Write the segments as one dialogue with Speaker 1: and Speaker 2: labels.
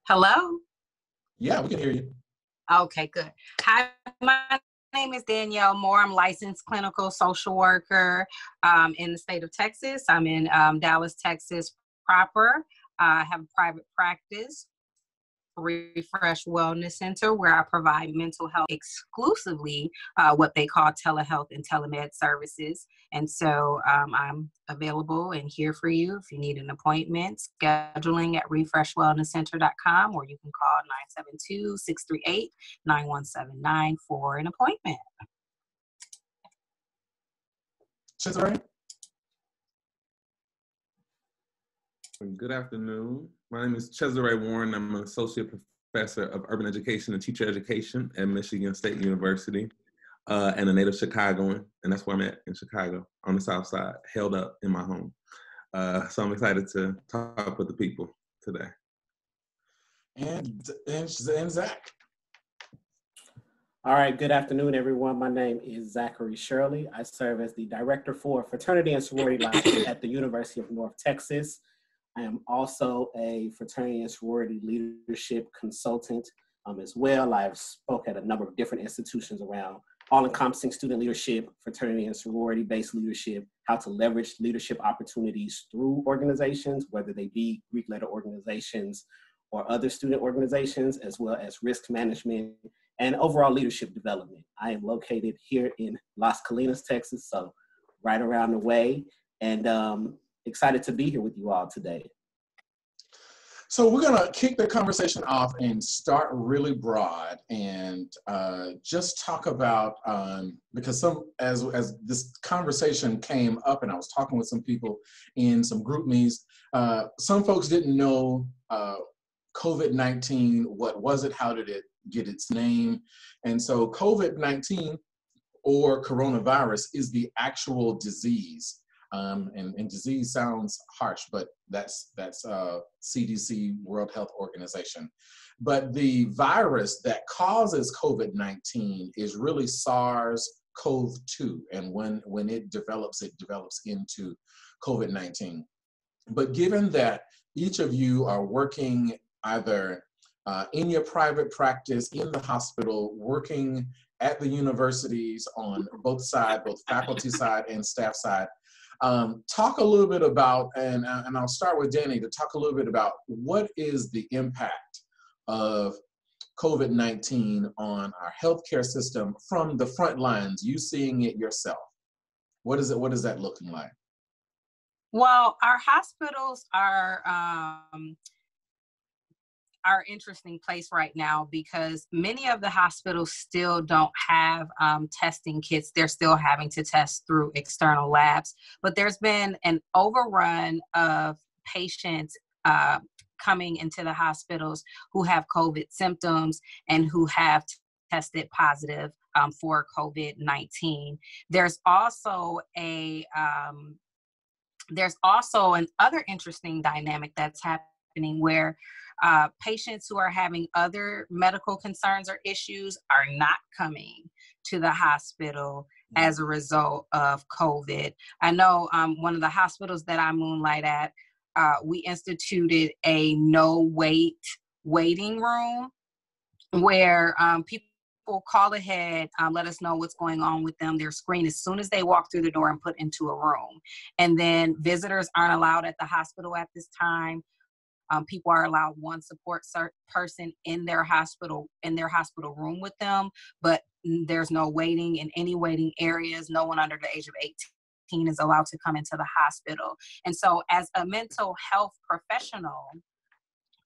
Speaker 1: Hello?
Speaker 2: Yeah, we can hear you.
Speaker 1: Okay, good. Hi, my name is Danielle Moore. I'm licensed clinical social worker in the state of Texas. I'm in Dallas, Texas proper. I have a private practice, Refresh Wellness Center, where I provide mental health exclusively, what they call telehealth and telemed services. And so I'm available and here for you if you need an appointment. Scheduling at refreshwellnesscenter.com, or you can call 972-638-9179 for an appointment.
Speaker 2: Chezare?
Speaker 3: Good afternoon. My name is Chezare Warren. I'm an associate professor of urban education and teacher education at Michigan State University, and a native Chicagoan, and that's where I'm at, in Chicago, on the South Side, held up in my home. So I'm excited to talk with the people today.
Speaker 2: And Zach?
Speaker 4: All right, good afternoon, everyone. My name is Zachary Shirley. I serve as the Director for Fraternity and Sorority Life at the University of North Texas. I am also a fraternity and sorority leadership consultant as well. I've spoke at a number of different institutions around all-encompassing student leadership, fraternity and sorority-based leadership, how to leverage leadership opportunities through organizations, whether they be Greek letter organizations or other student organizations, as well as risk management and overall leadership development. I am located here in Las Colinas, Texas, so right around the way, and excited to be here with you all today.
Speaker 2: So we're gonna kick the conversation off and start really broad and just talk about, because as this conversation came up and I was talking with some people in some group meetings, some folks didn't know COVID-19, what was it, how did it get its name? And so COVID-19 or coronavirus is the actual disease. And disease sounds harsh, but that's CDC, World Health Organization. But the virus that causes COVID-19 is really SARS-CoV-2. And when it develops into COVID-19. But given that each of you are working either in your private practice, in the hospital, working at the universities on both sides, both faculty side and staff side, talk a little bit about, and I'll start with Danny to talk a little bit about what is the impact of COVID-19 on our healthcare system from the front lines, you seeing it yourself. What is that looking like?
Speaker 1: Well, our hospitals are interesting place right now because many of the hospitals still don't have testing kits. They're still having to test through external labs, but there's been an overrun of patients coming into the hospitals who have COVID symptoms and who have tested positive for COVID-19. There's also an other interesting dynamic that's happening where patients who are having other medical concerns or issues are not coming to the hospital as a result of COVID. I know one of the hospitals that I moonlight at, we instituted a waiting room where people call ahead, let us know what's going on with them. They're screened as soon as they walk through the door and put into a room. And then visitors aren't allowed at the hospital at this time. People are allowed one support person in their hospital room with them, but there's no waiting in any waiting areas. No one under the age of 18 is allowed to come into the hospital. And so as a mental health professional,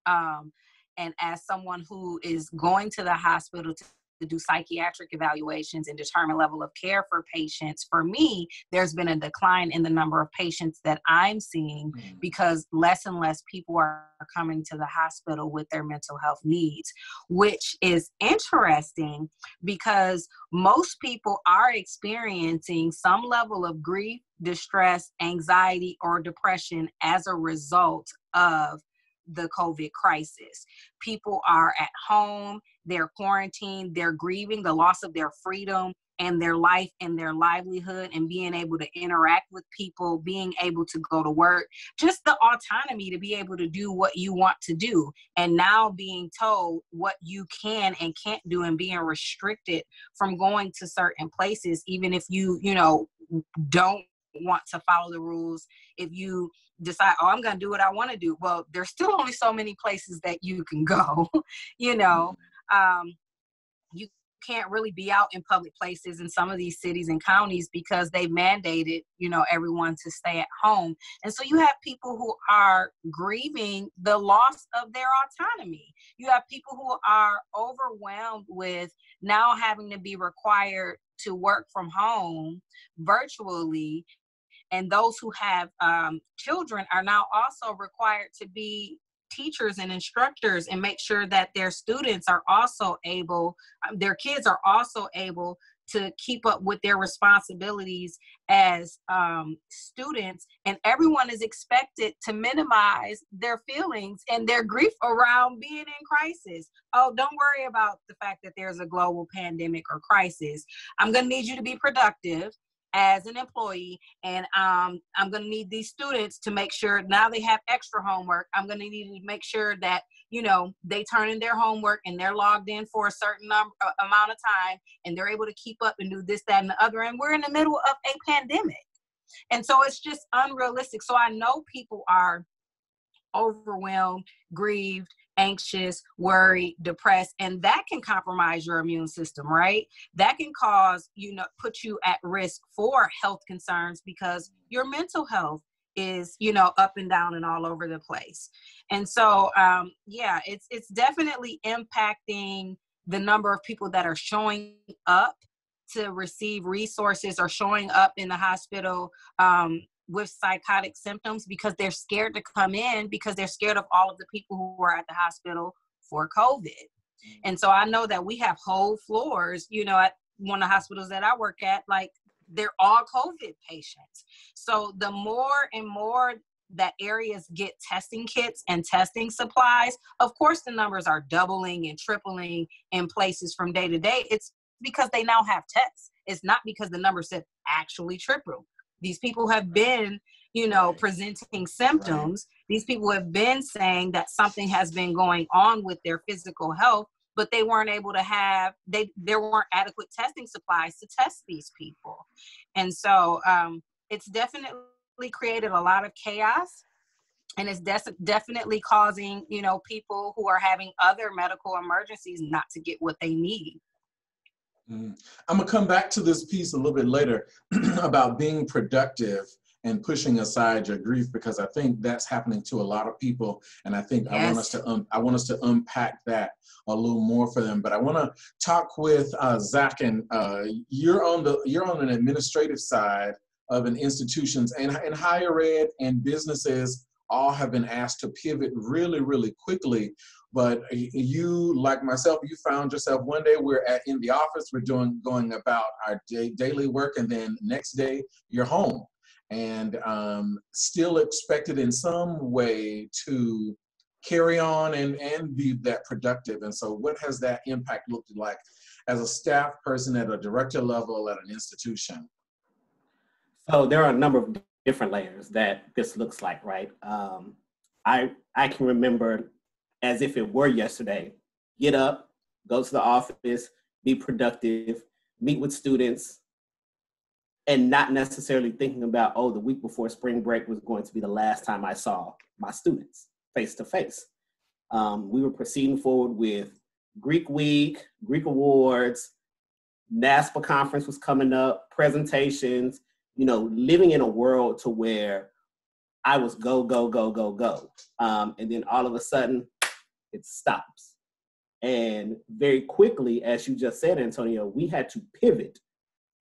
Speaker 1: and as someone who is going to the hospital to do psychiatric evaluations and determine level of care for patients, for me, there's been a decline in the number of patients that I'm seeing because less and less people are coming to the hospital with their mental health needs, which is interesting because most people are experiencing some level of grief, distress, anxiety, or depression as a result of the COVID crisis. People are at home, they're quarantined, they're grieving the loss of their freedom and their life and their livelihood and being able to interact with people, being able to go to work, just the autonomy to be able to do what you want to do. And now being told what you can and can't do and being restricted from going to certain places, even if you don't want to follow the rules. If you decide, oh, I'm going to do what I want to do, well, there's still only so many places that you can go. You can't really be out in public places in some of these cities and counties because they mandated, everyone to stay at home. And so you have people who are grieving the loss of their autonomy. You have people who are overwhelmed with now having to be required to work from home virtually. And those who have children are now also required to be teachers and instructors and make sure that their students are also able, their kids are also able to keep up with their responsibilities as students. And everyone is expected to minimize their feelings and their grief around being in crisis. Oh, don't worry about the fact that there's a global pandemic or crisis. I'm going to need you to be productive as an employee, and I'm going to need these students to make sure now they have extra homework. I'm going to need to make sure that, they turn in their homework and they're logged in for a certain amount of time, and they're able to keep up and do this, that, and the other. And we're in the middle of a pandemic. And so it's just unrealistic. So I know people are overwhelmed, grieved, anxious, worried, depressed, and that can compromise your immune system, right? That can cause, put you at risk for health concerns because your mental health is, up and down and all over the place. And so, it's definitely impacting the number of people that are showing up to receive resources or showing up in the hospital, with psychotic symptoms because they're scared to come in because they're scared of all of the people who are at the hospital for COVID. And so I know that we have whole floors, at one of the hospitals that I work at, like they're all COVID patients. So the more and more that areas get testing kits and testing supplies, of course the numbers are doubling and tripling in places from day to day. It's because they now have tests. It's not because the numbers have actually tripled. These people have been, presenting symptoms. Right. These people have been saying that something has been going on with their physical health, but they weren't able to have, there weren't adequate testing supplies to test these people. And so it's definitely created a lot of chaos. And it's definitely causing, people who are having other medical emergencies not to get what they need.
Speaker 2: I'm going to come back to this piece a little bit later about being productive and pushing aside your grief, because I think that's happening to a lot of people. And I think yes. I want us to unpack that a little more for them. But I want to talk with Zach, and you're on an administrative side of an institutions, and higher ed and businesses all have been asked to pivot really, really quickly. But you, like myself, you found yourself one day in the office, we're going about our daily work, and then next day you're home and still expected in some way to carry on and be that productive. And so what has that impact looked like as a staff person at a director level at an institution?
Speaker 4: So there are a number of different layers that this looks like, right? I can remember as if it were yesterday, get up, go to the office, be productive, meet with students, and not necessarily thinking about, oh, the week before spring break was going to be the last time I saw my students face to face. We were proceeding forward with Greek Week, Greek Awards, NASPA conference was coming up, presentations, living in a world to where I was go, go, go, go, go. And then all of a sudden, it stops. And very quickly, as you just said, Antonio, we had to pivot.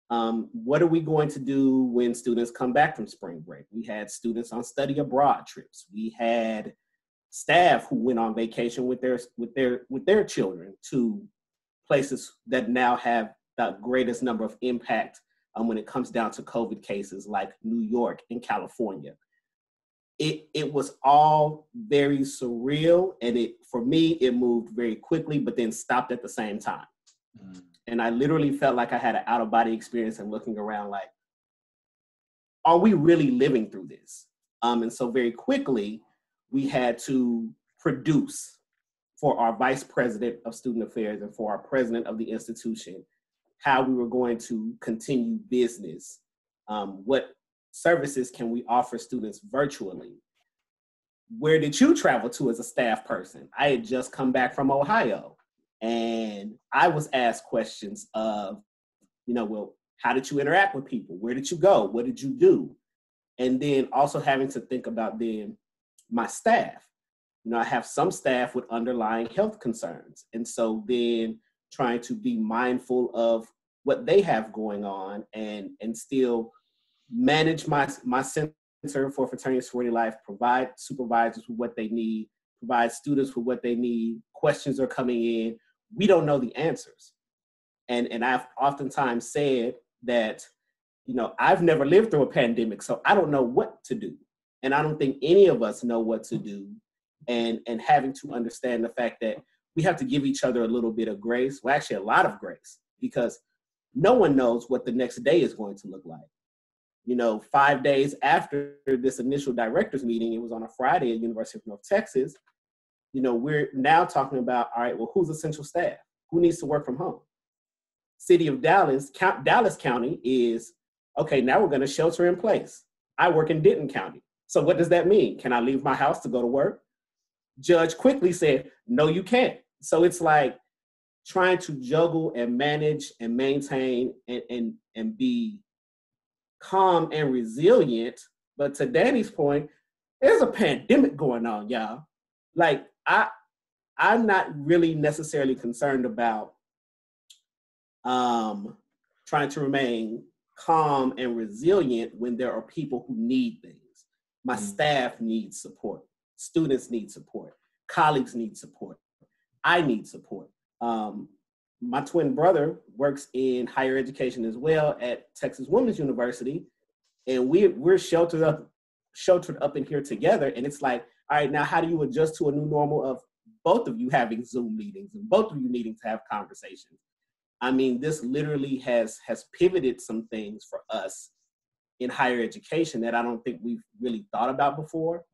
Speaker 4: What are we going to do when students come back from spring break? We had students on study abroad trips. We had staff who went on vacation with their children to places that now have the greatest number of impact when it comes down to COVID cases, like New York and California. It was all very surreal, and for me, it moved very quickly, but then stopped at the same time. And I literally felt like I had an out-of-body experience and looking around like, are we really living through this? And so very quickly, we had to produce for our vice president of student affairs and for our president of the institution, how we were going to continue business. What services can we offer students virtually? Where did you travel to as a staff person? I had just come back from Ohio, and I was asked questions of, well, how did you interact with people? Where did you go? What did you do? And then also having to think about then my staff. I have some staff with underlying health concerns. And so then trying to be mindful of what they have going on and still manage my Center for Fraternity and Sorority Life, provide supervisors with what they need, provide students with what they need. Questions are coming in. We don't know the answers. And I've oftentimes said that, I've never lived through a pandemic, so I don't know what to do. And I don't think any of us know what to do. And having to understand the fact that we have to give each other a little bit of grace, well, actually a lot of grace, because no one knows what the next day is going to look like. 5 days after this initial directors meeting, it was on a Friday at University of North Texas, we're now talking about, all right, well, who's essential staff? Who needs to work from home? City of Dallas County is, okay, now we're going to shelter in place. I work in Denton County. So what does that mean? Can I leave my house to go to work? Judge quickly said, no, you can't. So it's like trying to juggle and manage and maintain and be calm and resilient. But to Danny's point, there's a pandemic going on, y'all. Like, I'm not really necessarily concerned about trying to remain calm and resilient when there are people who need things. My staff needs support. Students need support. Colleagues need support. I need support. My twin brother works in higher education as well at Texas Women's University, and we're sheltered up in here together. And it's like, all right, now how do you adjust to a new normal of both of you having Zoom meetings and both of you needing to have conversations? I mean, this literally has pivoted some things for us in higher education that I don't think we've really thought about before.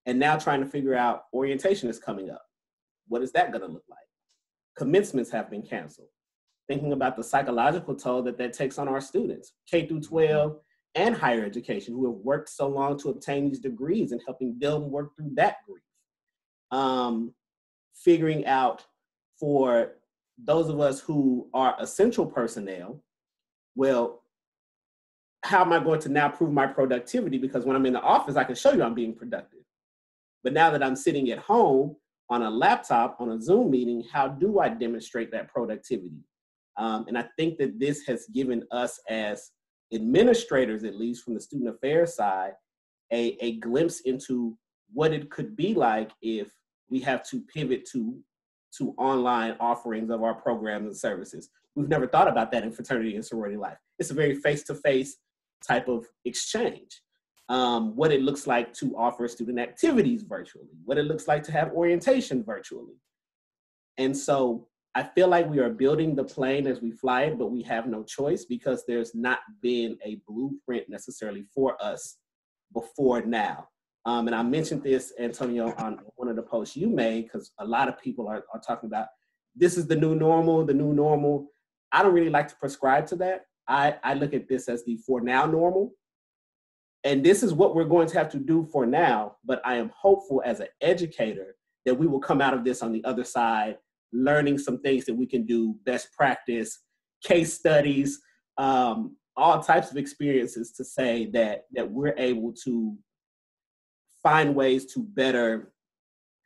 Speaker 4: And now trying to figure out orientation is coming up. What is that gonna look like? Commencements have been canceled. Thinking about the psychological toll that takes on our students, K through 12 and higher education, who have worked so long to obtain these degrees and helping them work through that grief. Figuring out for those of us who are essential personnel, well, how am I going to now prove my productivity? Because when I'm in the office, I can show you I'm being productive. But now that I'm sitting at home on a laptop, on a Zoom meeting, how do I demonstrate that productivity? And I think that this has given us as administrators, at least from the student affairs side, a glimpse into what it could be like if we have to pivot to online offerings of our programs and services. We've never thought about that in fraternity and sorority life. It's a very face-to-face type of exchange. What it looks like to offer student activities virtually, what it looks like to have orientation virtually. And so I feel like we are building the plane as we fly it, but we have no choice because there's not been a blueprint necessarily for us before now. And I mentioned this, Antonio, on one of the posts you made, because a lot of people are talking about, this is the new normal. I don't really like to prescribe to that. I look at this as the for now normal. And this is what we're going to have to do for now. But I am hopeful as an educator that we will come out of this on the other side, learning some things that we can do, best practice, case studies, all types of experiences to say that we're able to find ways to better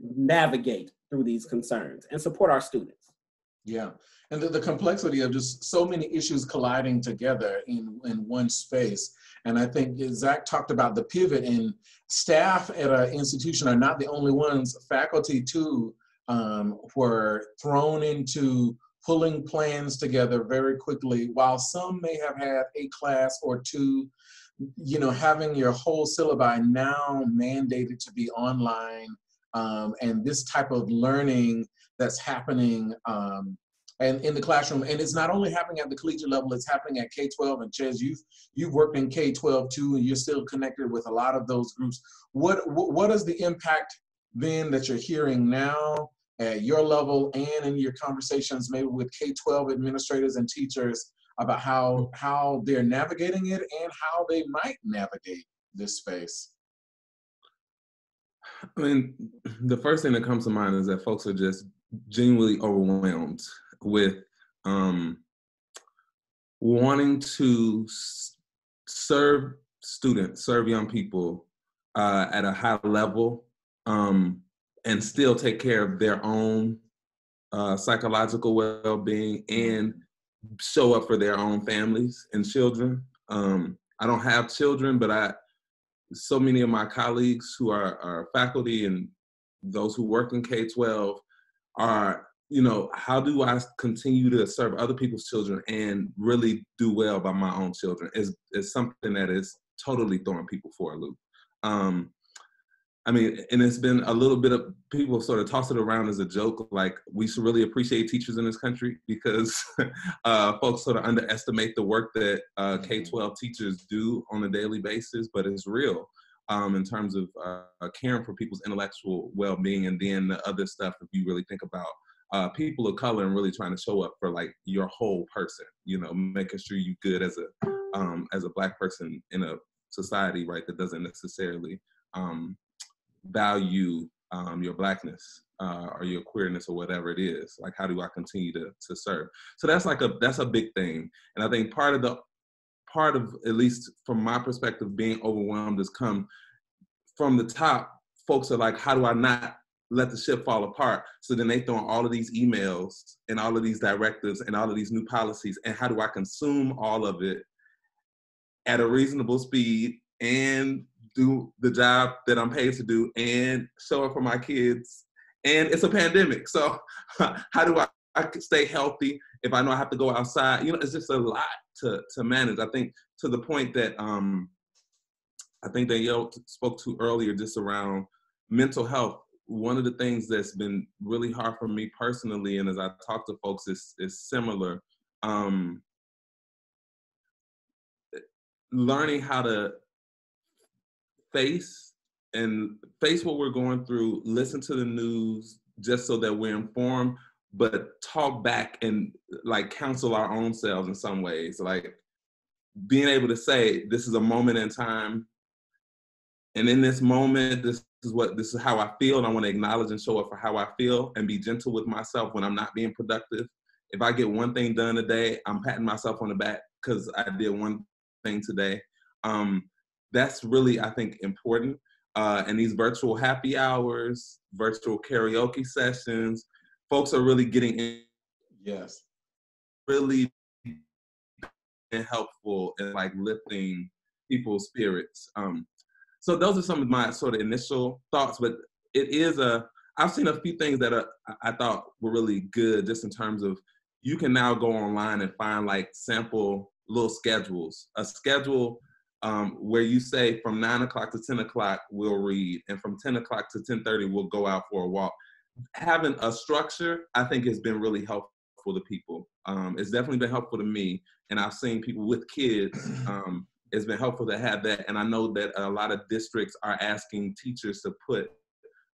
Speaker 4: navigate through these concerns and support our students.
Speaker 2: Yeah, and the complexity of just so many issues colliding together in one space. And I think Zach talked about the pivot, and staff at an institution are not the only ones. Faculty too were thrown into pulling plans together very quickly. While some may have had a class or two, having your whole syllabi now mandated to be online, and this type of learning that's happening and in the classroom. And it's not only happening at the collegiate level, it's happening at K-12. And Chez, you've worked in K-12 too, and you're still connected with a lot of those groups. What is the impact then that you're hearing now at your level and in your conversations maybe with K-12 administrators and teachers about how they're navigating it and how they might navigate this space?
Speaker 3: I mean, the first thing that comes to mind is that folks are just genuinely overwhelmed with wanting to serve students, serve young people at a high level, and still take care of their own psychological well-being and show up for their own families and children. I don't have children, but so many of my colleagues who are faculty and those who work in K-12 are, how do I continue to serve other people's children and really do well by my own children is something that is totally throwing people for a loop. I mean, and it's been a little bit of, people sort of toss it around as a joke, like we should really appreciate teachers in this country because folks sort of underestimate the work that K-12 teachers do on a daily basis, but it's real in terms of caring for people's intellectual well-being, and then the other stuff, if you really think about people of color and really trying to show up for like your whole person, making sure you're good as a Black person in a society, right, that doesn't necessarily value your Blackness or your queerness or whatever it is. Like, how do I continue to serve? So that's a big thing. And I think part of, at least from my perspective, being overwhelmed has come from the top. Folks are like, how do I not let the ship fall apart? So then they throw in all of these emails and all of these directives and all of these new policies, and how do I consume all of it at a reasonable speed and do the job that I'm paid to do and show up for my kids? And it's a pandemic, so how do I stay healthy if I know I have to go outside? It's just a lot to manage. I think to the point that I think Danielle spoke to earlier, just around mental health. One of the things that's been really hard for me personally, and as I talk to folks, is similar. Learning how to face what we're going through, listen to the news just so that we're informed, but talk back and like counsel our own selves in some ways. Like being able to say, this is a moment in time, and in this moment, this is how I feel, and I want to acknowledge and show up for how I feel and be gentle with myself when I'm not being productive. If I get one thing done today, I'm patting myself on the back because I did one thing today. That's really, I think, important. And these virtual happy hours, virtual karaoke sessions, folks are really getting in.
Speaker 2: Yes.
Speaker 3: Really helpful in like lifting people's spirits. So those are some of my sort of initial thoughts, but I've seen a few things that I thought were really good, just in terms of, you can now go online and find like sample little schedules, a schedule where you say from 9 o'clock to 10 o'clock, we'll read, and from 10 o'clock to 10:30, we'll go out for a walk. Having a structure, I think, has been really helpful to people. It's definitely been helpful to me, and I've seen people with kids. It's been helpful to have that, and I know that a lot of districts are asking teachers to put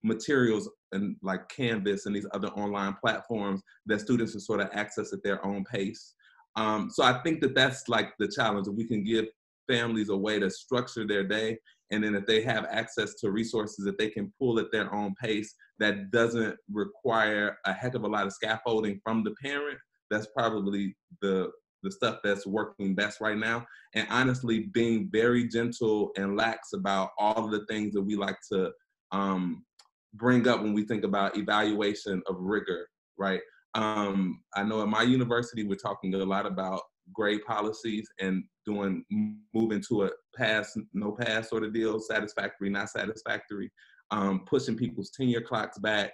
Speaker 3: materials and like Canvas and these other online platforms that students can sort of access at their own pace. So I think that that's like the challenge, if we can give families a way to structure their day, and then if they have access to resources that they can pull at their own pace, that doesn't require a heck of a lot of scaffolding from the parent, that's probably the stuff that's working best right now. And honestly, being very gentle and lax about all of the things that we like to bring up when we think about evaluation of rigor, right? I know at my university, we're talking a lot about grade policies and moving to a pass, no pass sort of deal, satisfactory, not satisfactory, pushing people's tenure clocks back,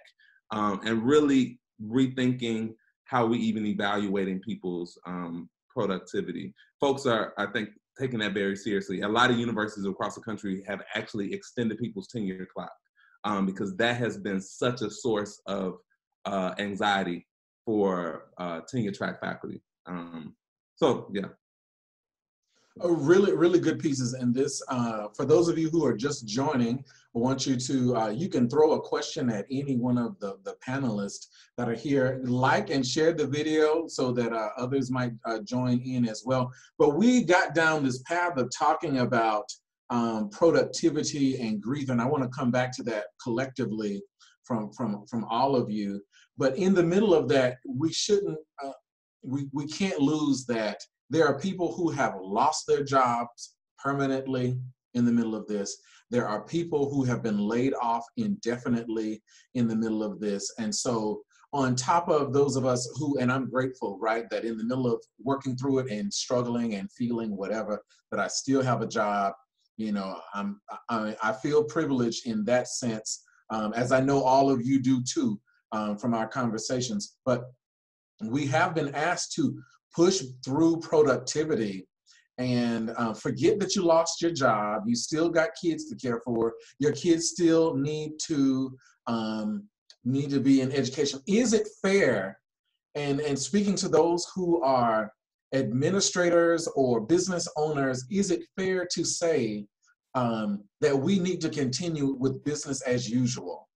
Speaker 3: and really rethinking how we even evaluating people's productivity. Folks are, I think, taking that very seriously. A lot of universities across the country have actually extended people's tenure clock because that has been such a source of anxiety for tenure track faculty. So yeah.
Speaker 2: Really, really good pieces. And this, for those of you who are just joining, I want you to, you can throw a question at any one of the panelists that are here. Like and share the video so that others might join in as well. But we got down this path of talking about productivity and grief, and I want to come back to that collectively from all of you. But in the middle of that, we shouldn't, we can't lose that there are people who have lost their jobs permanently in the middle of this. There are people who have been laid off indefinitely in the middle of this. And so on top of those of us who, and I'm grateful, right, that in the middle of working through it and struggling and feeling whatever, that I still have a job. You know, I feel privileged in that sense, as I know all of you do too, from our conversations. But we have been asked to push through productivity and forget that you lost your job. You still got kids to care for. Your kids still need to be in education. Is it fair? And speaking to those who are administrators or business owners, is it fair to say that we need to continue with business as usual?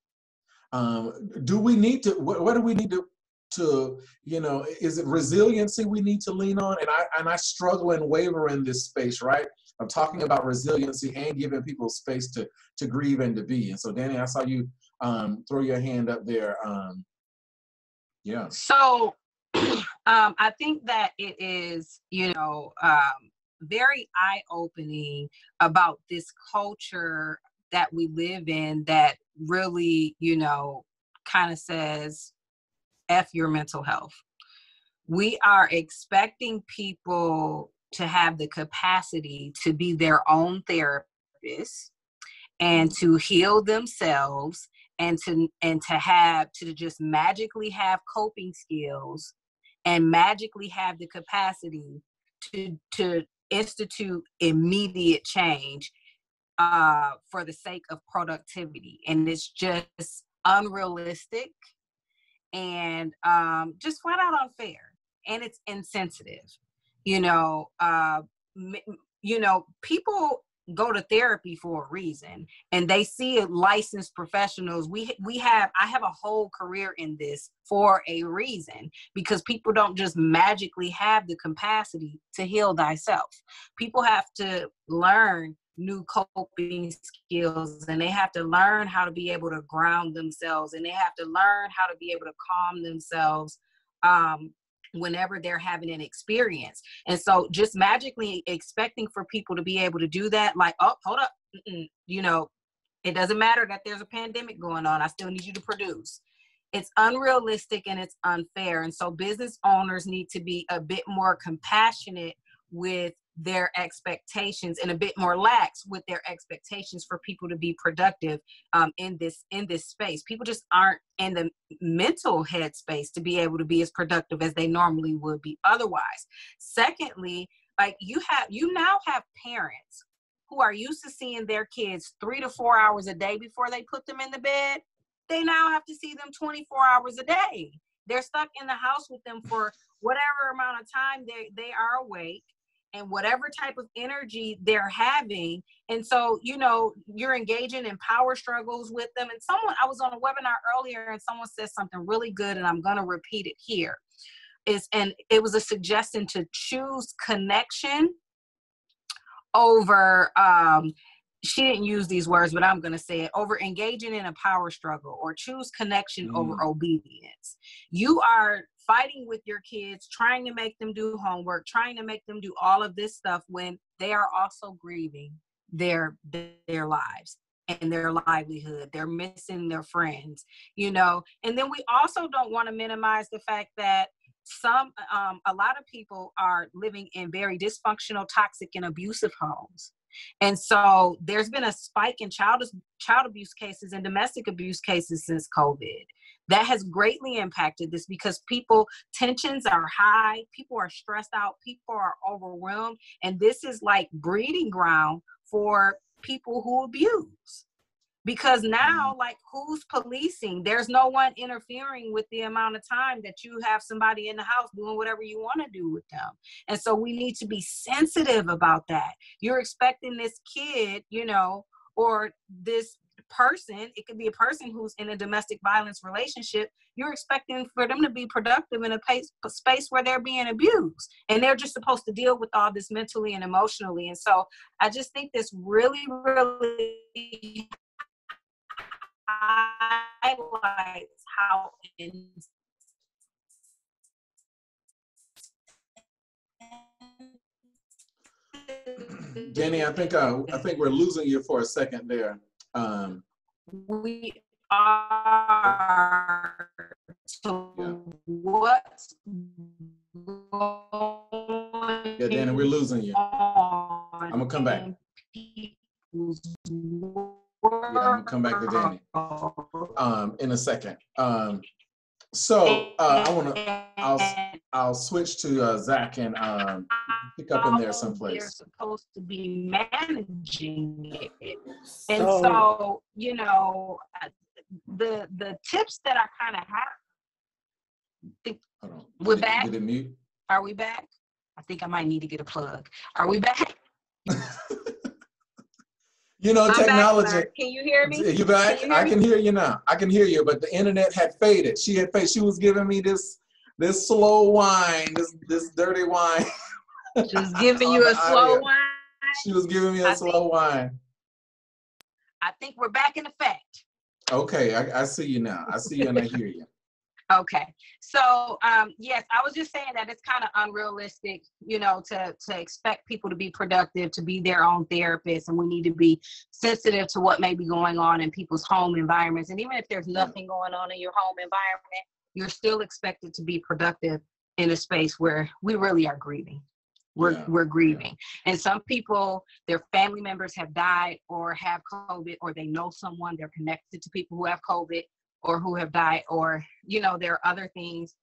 Speaker 2: Do we need to, what do we need to, you know, is it resiliency we need to lean on? And I struggle and waver in this space, right? I'm talking about resiliency and giving people space to grieve and to be. And so Danny, I saw you throw your hand up there. Yeah.
Speaker 1: So I think that it is, you know, very eye-opening about this culture that we live in that really, you know, kind of says, F your mental health. We are expecting people to have the capacity to be their own therapists and to heal themselves and to just magically have coping skills and magically have the capacity to institute immediate change for the sake of productivity. And it's just unrealistic and just flat out unfair, and it's insensitive. You know, people go to therapy for a reason, and they see licensed professionals. I have a whole career in this for a reason, because people don't just magically have the capacity to heal thyself. People have to learn new coping skills, and they have to learn how to be able to ground themselves, and they have to learn how to be able to calm themselves whenever they're having an experience. And so just magically expecting for people to be able to do that, like, oh, hold up, you know, it doesn't matter that there's a pandemic going on, I still need you to produce. It's unrealistic and it's unfair. And so business owners need to be a bit more compassionate with their expectations and a bit more lax with their expectations for people to be productive in this space. People just aren't in the mental headspace to be able to be as productive as they normally would be otherwise. Secondly, like you now have parents who are used to seeing their kids 3 to 4 hours a day before they put them in the bed. They now have to see them 24 hours a day. They're stuck in the house with them for whatever amount of time they are awake, and whatever type of energy they're having. And so, you know, you're engaging in power struggles with them. And I was on a webinar earlier and someone said something really good, and I'm going to repeat it here. It was a suggestion to choose connection over, she didn't use these words, but I'm going to say it, over engaging in a power struggle, or choose connection over obedience. You are fighting with your kids, trying to make them do homework, trying to make them do all of this stuff when they are also grieving their lives and their livelihood. They're missing their friends, you know. And then we also don't want to minimize the fact that a lot of people are living in very dysfunctional, toxic, and abusive homes. And so there's been a spike in child abuse cases and domestic abuse cases since COVID. That has greatly impacted this, because tensions are high, people are stressed out, people are overwhelmed, and this is like breeding ground for people who abuse. Because now, like, who's policing? There's no one interfering with the amount of time that you have somebody in the house doing whatever you want to do with them. And so we need to be sensitive about that. You're expecting this kid, you know, or this person, it could be a person who's in a domestic violence relationship, you're expecting for them to be productive in a space where they're being abused. And they're just supposed to deal with all this mentally and emotionally. And so I just think this really, really highlights how
Speaker 2: Danny, I think we're losing you for a second there.
Speaker 1: We are to what's going
Speaker 2: Danny, we're losing you.
Speaker 1: on.
Speaker 2: I'm gonna come back. I'm gonna come back to Danny in a second. I'll switch to Zach and pick up in there someplace.
Speaker 1: They're supposed to be managing it, and so you know, the tips that I kind of have.
Speaker 2: Hold on.
Speaker 1: We're back.
Speaker 2: Did it mute?
Speaker 1: Are we back? I think I might need to get a plug. Are we back?
Speaker 2: You know,
Speaker 1: I'm
Speaker 2: technology.
Speaker 1: back, can you hear me?
Speaker 2: You back? I can hear you now. I can hear you, but the internet had faded. She was giving me this slow whine, this dirty whine.
Speaker 1: She was giving you a slow whine?
Speaker 2: She was giving me a slow whine.
Speaker 1: I think we're back in effect.
Speaker 2: Okay, I see you now. I see you and I hear you.
Speaker 1: Okay, so yes, I was just saying that it's kind of unrealistic, you know, to expect people to be productive, to be their own therapists, and we need to be sensitive to what may be going on in people's home environments. And even if there's nothing going on in your home environment, you're still expected to be productive in a space where we really are grieving. We're grieving. And some people, their family members have died or have COVID, or they know someone, they're connected to people who have COVID or who have died, or, you know, there are other things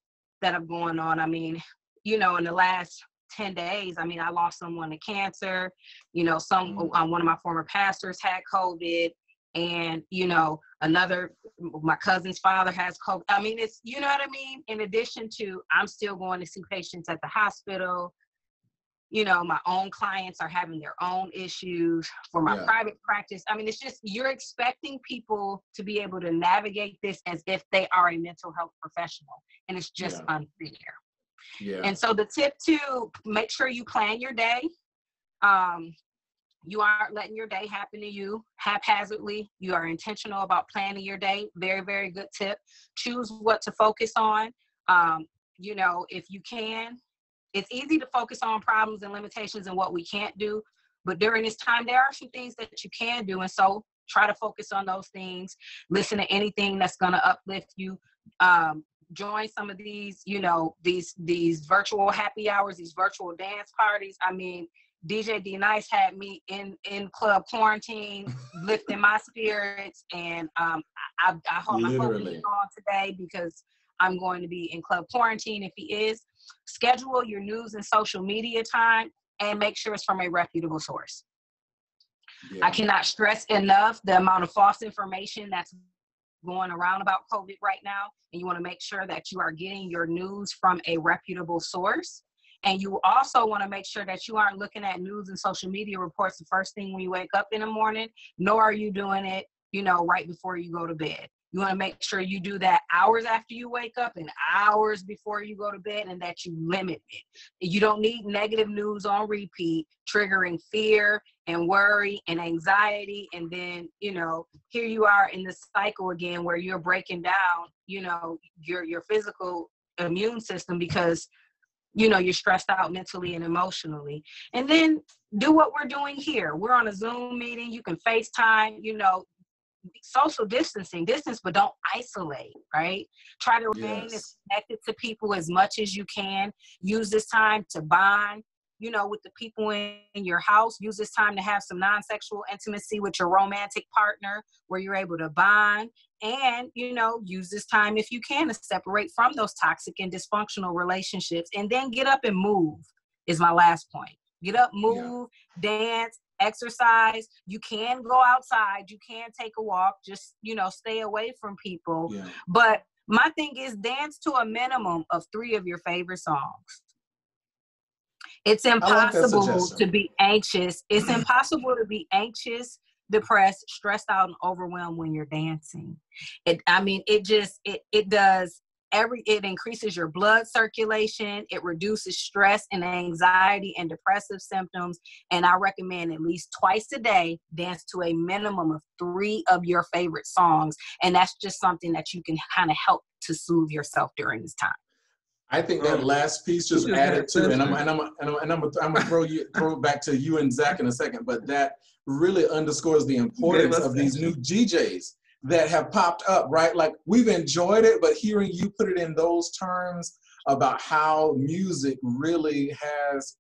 Speaker 1: that are going on. I mean, you know, in the last 10 days, I mean, I lost someone to cancer, you know, one of my former pastors had COVID, and, you know, my cousin's father has COVID. I mean, it's, you know what I mean? In addition to, I'm still going to see patients at the hospital. You know, my own clients are having their own issues for my private practice. I mean, it's just, you're expecting people to be able to navigate this as if they are a mental health professional, and it's just unfair. Yeah. And so the tip to make sure you plan your day. You aren't letting your day happen to you haphazardly. You are intentional about planning your day. Very, very good tip. Choose what to focus on. You know, if you can. It's easy to focus on problems and limitations and what we can't do, but during this time, there are some things that you can do. And so try to focus on those things. Listen to anything that's going to uplift you. Join some of these, you know, these virtual happy hours, these virtual dance parties. I mean, DJ D Nice had me in club quarantine, lifting my spirits. And I hope he's on today because I'm going to be in club quarantine if he is. Schedule your news and social media time and make sure it's from a reputable source. Yeah. I cannot stress enough the amount of false information that's going around about COVID right now. And you want to make sure that you are getting your news from a reputable source. And you also want to make sure that you aren't looking at news and social media reports the first thing when you wake up in the morning, nor are you doing it, you know, right before you go to bed. You want to make sure you do that hours after you wake up and hours before you go to bed, and that you limit it. You don't need negative news on repeat, triggering fear and worry and anxiety. And then, you know, here you are in the cycle again where you're breaking down, you know, your physical immune system because, you know, you're stressed out mentally and emotionally. And then do what we're doing here. We're on a Zoom meeting. You can FaceTime, you know, social distance, but don't isolate, right? Try to remain as connected to people as much as you can. Use this time to bond, you know, with the people in your house. Use this time to have some non-sexual intimacy with your romantic partner where you're able to bond. And, you know, use this time, if you can, to separate from those toxic and dysfunctional relationships. And then get up and move is my last point. Get up, move, dance, exercise. You can go outside. You can take a walk. Just, stay away from people.
Speaker 2: Yeah.
Speaker 1: But my thing is, dance to a minimum of 3 of your favorite songs. It's impossible to be anxious. It's impossible to be anxious, depressed, stressed out, and overwhelmed when you're dancing. It increases your blood circulation. It reduces stress and anxiety and depressive symptoms. And I recommend at least twice a day, dance to a minimum of 3 of your favorite songs. And that's just something that you can kind of help to soothe yourself during this time.
Speaker 2: I think that last piece just added to, and I'm gonna throw it back to you and Zach in a second, but that really underscores the importance of these new DJs that have popped up, right? Like, we've enjoyed it, but hearing you put it in those terms about how music really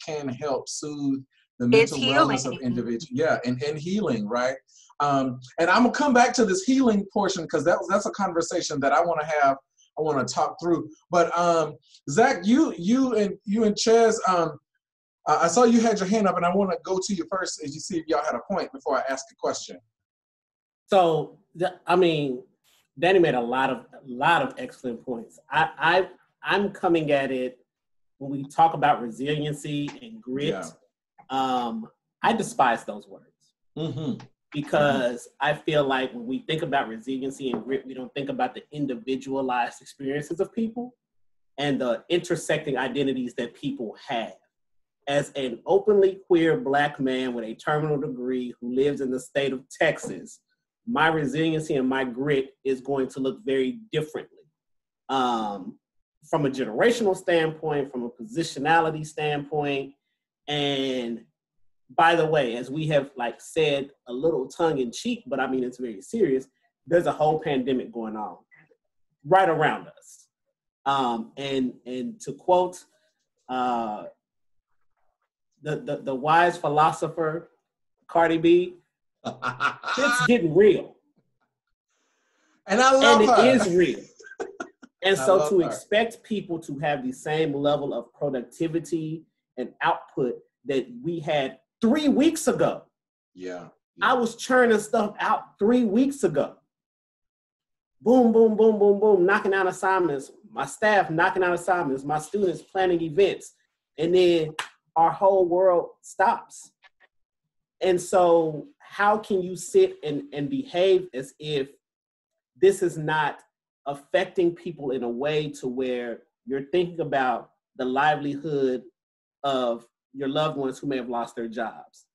Speaker 2: can help soothe the mental wellness of individuals. Yeah, and healing, right? And I'm gonna come back to this healing portion, because that's a conversation that I want to have. I want to talk through. But Zach, you and Chez, I saw you had your hand up, and I want to go to you first as you see if y'all had a point before I ask a question.
Speaker 4: So, Danny made a lot of excellent points. I'm coming at it when we talk about resiliency and grit. Yeah. I despise those words. Mm-hmm. Because I feel like when we think about resiliency and grit, we don't think about the individualized experiences of people and the intersecting identities that people have. As an openly queer Black man with a terminal degree who lives in the state of Texas, my resiliency and my grit is going to look very differently. From a generational standpoint, from a positionality standpoint, and by the way, as we have said a little tongue in cheek, but it's very serious, there's a whole pandemic going on right around us. And to quote the wise philosopher, Cardi B, it's getting real.
Speaker 2: And I love her.
Speaker 4: And it is real. And so to expect people to have the same level of productivity and output that we had 3 weeks ago.
Speaker 2: Yeah.
Speaker 4: I was churning stuff out 3 weeks ago. Boom, boom, boom, boom, boom, knocking out assignments. My staff knocking out assignments. My students planning events. And then our whole world stops. And so how can you sit and behave as if this is not affecting people in a way to where you're thinking about the livelihood of your loved ones who may have lost their jobs,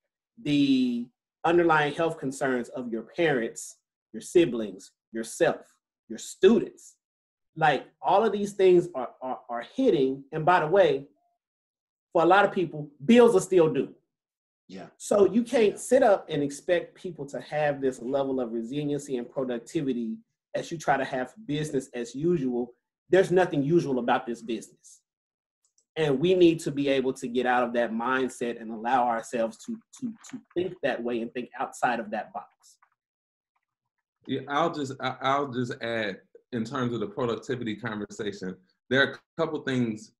Speaker 4: the underlying health concerns of your parents, your siblings, yourself, your students. All of these things are hitting. And by the way, for a lot of people, bills are still due.
Speaker 2: Yeah.
Speaker 4: So you can't sit up and expect people to have this level of resiliency and productivity as you try to have business as usual. There's nothing usual about this business. And we need to be able to get out of that mindset and allow ourselves to think that way and think outside of that box.
Speaker 3: Yeah, I'll just add, in terms of the productivity conversation, there are a couple things,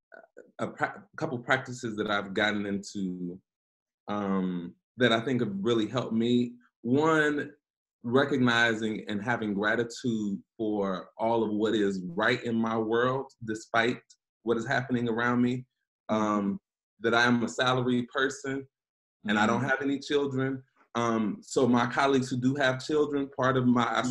Speaker 3: a couple practices that I've gotten into that I think have really helped me. One, recognizing and having gratitude for all of what is right in my world, despite what is happening around me, that I am a salaried person and I don't have any children. So my colleagues who do have children, part of my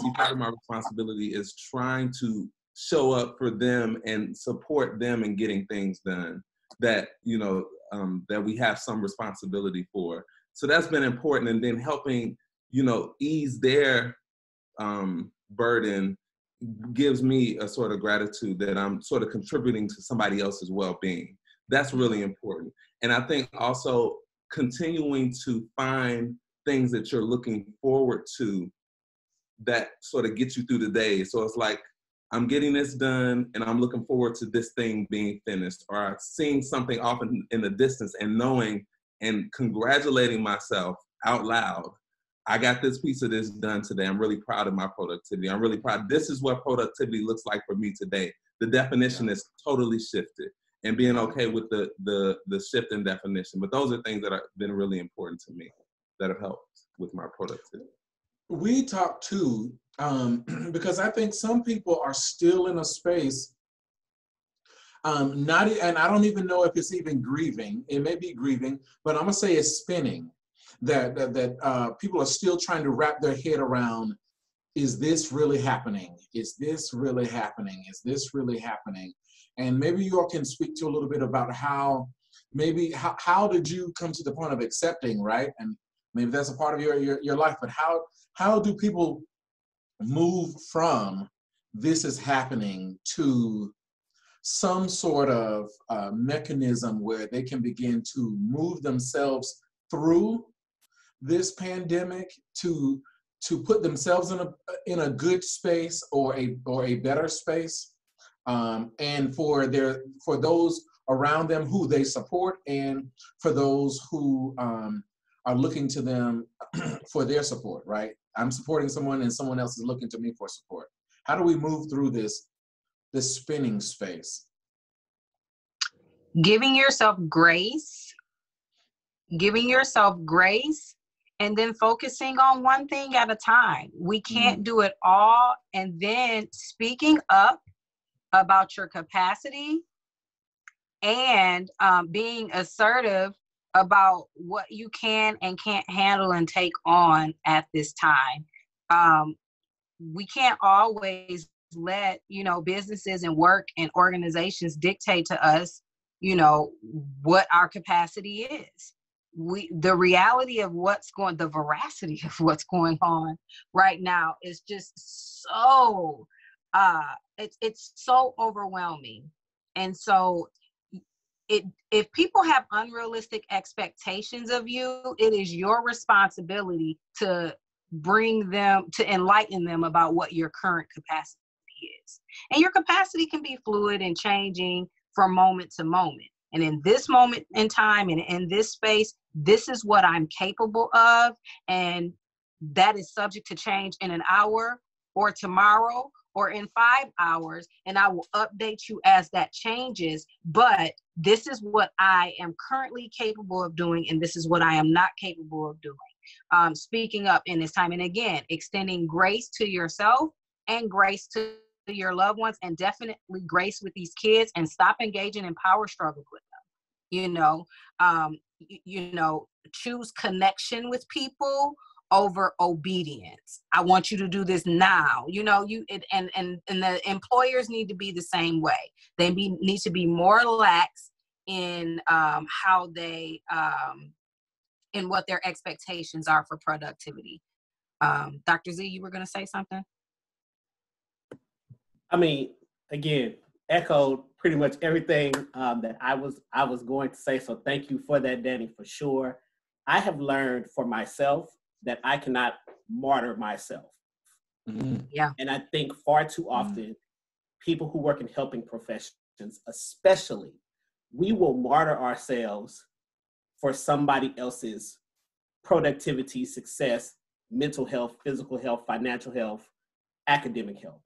Speaker 3: responsibility is trying to show up for them and support them in getting things done that, that we have some responsibility for. So that's been important. And then helping, ease their burden gives me a sort of gratitude that I'm sort of contributing to somebody else's well-being. That's really important. And I think also continuing to find things that you're looking forward to that sort of get you through the day. So it's like, I'm getting this done and I'm looking forward to this thing being finished, or seeing something off in the distance and knowing and congratulating myself out loud. I got this piece of this done today. I'm really proud of my productivity. I'm really proud. This is what productivity looks like for me today. The definition is totally shifted, and being okay with the shift in definition. But those are things that have been really important to me. that have helped with my productivity?
Speaker 2: We talk too, because I think some people are still in a space, and I don't even know if it's even grieving. It may be grieving, but I'm gonna say it's spinning. That people are still trying to wrap their head around, is this really happening? Is this really happening? Is this really happening? And maybe you all can speak to a little bit about how did you come to the point of accepting, right? And maybe that's a part of your life, but how do people move from this is happening to some sort of mechanism where they can begin to move themselves through this pandemic, to put themselves in a good space or a better space, and for those around them who they support, and for those who are looking to them for their support, right? I'm supporting someone and someone else is looking to me for support. How do we move through this spinning space?
Speaker 1: Giving yourself grace, and then focusing on one thing at a time. We can't do it all. And then speaking up about your capacity and being assertive about what you can and can't handle and take on at this time. We can't always let, businesses and work and organizations dictate to us, what our capacity is. The reality of the veracity of what's going on right now is just so, it's so overwhelming. And so if people have unrealistic expectations of you, it is your responsibility to enlighten them about what your current capacity is. And your capacity can be fluid and changing from moment to moment. And in this moment in time and in this space, this is what I'm capable of. And that is subject to change in an hour or tomorrow or in 5 hours. And I will update you as that changes. But this is what I am currently capable of doing. And this is what I am not capable of doing. Speaking up in this time. And again, extending grace to yourself and grace to your loved ones, and definitely grace with these kids, and stop engaging in power struggles with them. Choose connection with people over obedience. I want you to do this now. And the employers need to be the same way. They need to be more lax in how they in what their expectations are for productivity. Dr. Z, you were going to say something?
Speaker 4: I mean, again, echoed pretty much everything that I was going to say. So thank you for that, Danny, for sure. I have learned for myself that I cannot martyr myself.
Speaker 1: Yeah.
Speaker 4: And I think far too often, people who work in helping professions, especially, we will martyr ourselves for somebody else's productivity, success, mental health, physical health, financial health, academic health.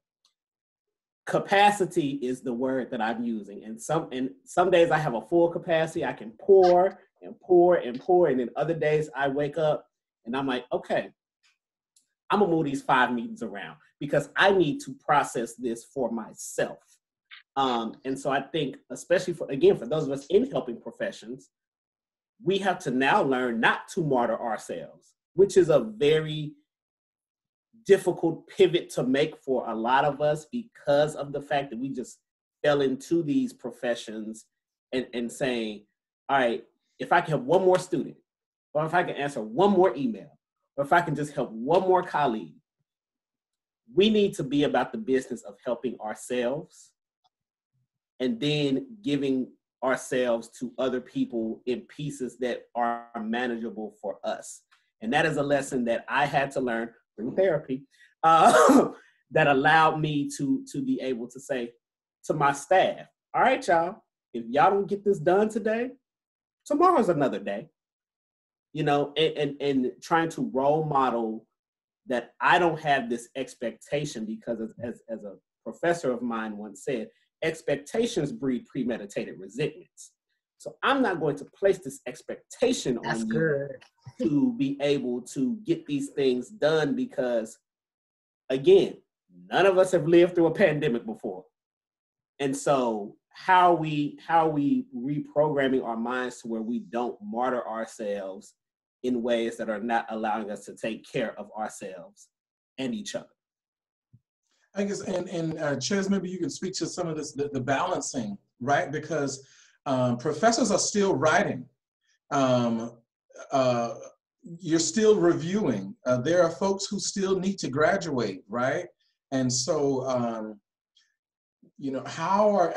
Speaker 4: Capacity is the word that I'm using. And some days I have a full capacity. I can pour and pour and pour. And then other days I wake up and I'm like, okay, I'm gonna move these 5 meetings around because I need to process this for myself. And so I think, especially for those of us in helping professions, we have to now learn not to martyr ourselves, which is a very difficult pivot to make for a lot of us because of the fact that we just fell into these professions and saying, all right, if I can help one more student, or if I can answer one more email, or if I can just help one more colleague, we need to be about the business of helping ourselves and then giving ourselves to other people in pieces that are manageable for us. And that is a lesson that I had to learn through therapy that allowed me to be able to say to my staff, all right, y'all, if y'all don't get this done today, tomorrow's another day. And trying to role model that I don't have this expectation because as a professor of mine once said, expectations breed premeditated resentments. So I'm not going to place this expectation on you to be able to get these things done because, again, none of us have lived through a pandemic before. And so how we reprogramming our minds to where we don't martyr ourselves in ways that are not allowing us to take care of ourselves and each other.
Speaker 2: I guess, and Ches, maybe you can speak to some of this, the balancing, right? Because professors are still writing. You're still reviewing. There are folks who still need to graduate, right? And so, you know, how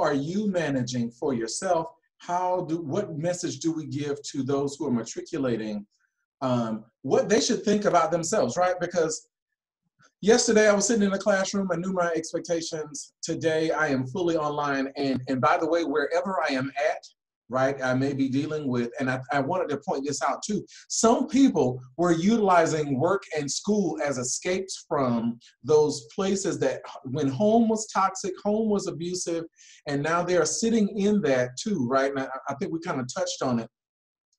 Speaker 2: are you managing for yourself? What message do we give to those who are matriculating? What they should think about themselves, right? Because yesterday I was sitting in the classroom, I knew my expectations. Today I am fully online, and by the way, wherever I am at, right, I may be dealing with, and I wanted to point this out too, some people were utilizing work and school as escapes from those places that when home was toxic, home was abusive, and now they are sitting in that too, right? And I think we kind of touched on it,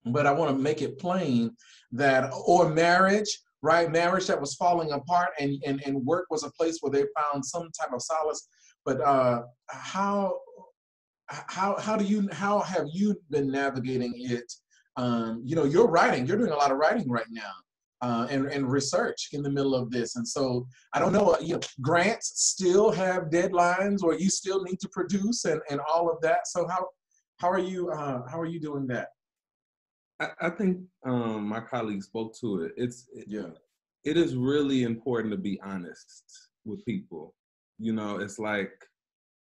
Speaker 2: but I want to make it plain that, or marriage, right? Marriage that was falling apart, and work was a place where they found some type of solace. But how have you been navigating it? You know, you're doing a lot of writing right now, and research in the middle of this. And so I don't know, you know, grants still have deadlines, or you still need to produce and all of that. So how are you doing that?
Speaker 3: I think my colleague spoke to it. It is really important to be honest with people. You know, it's like,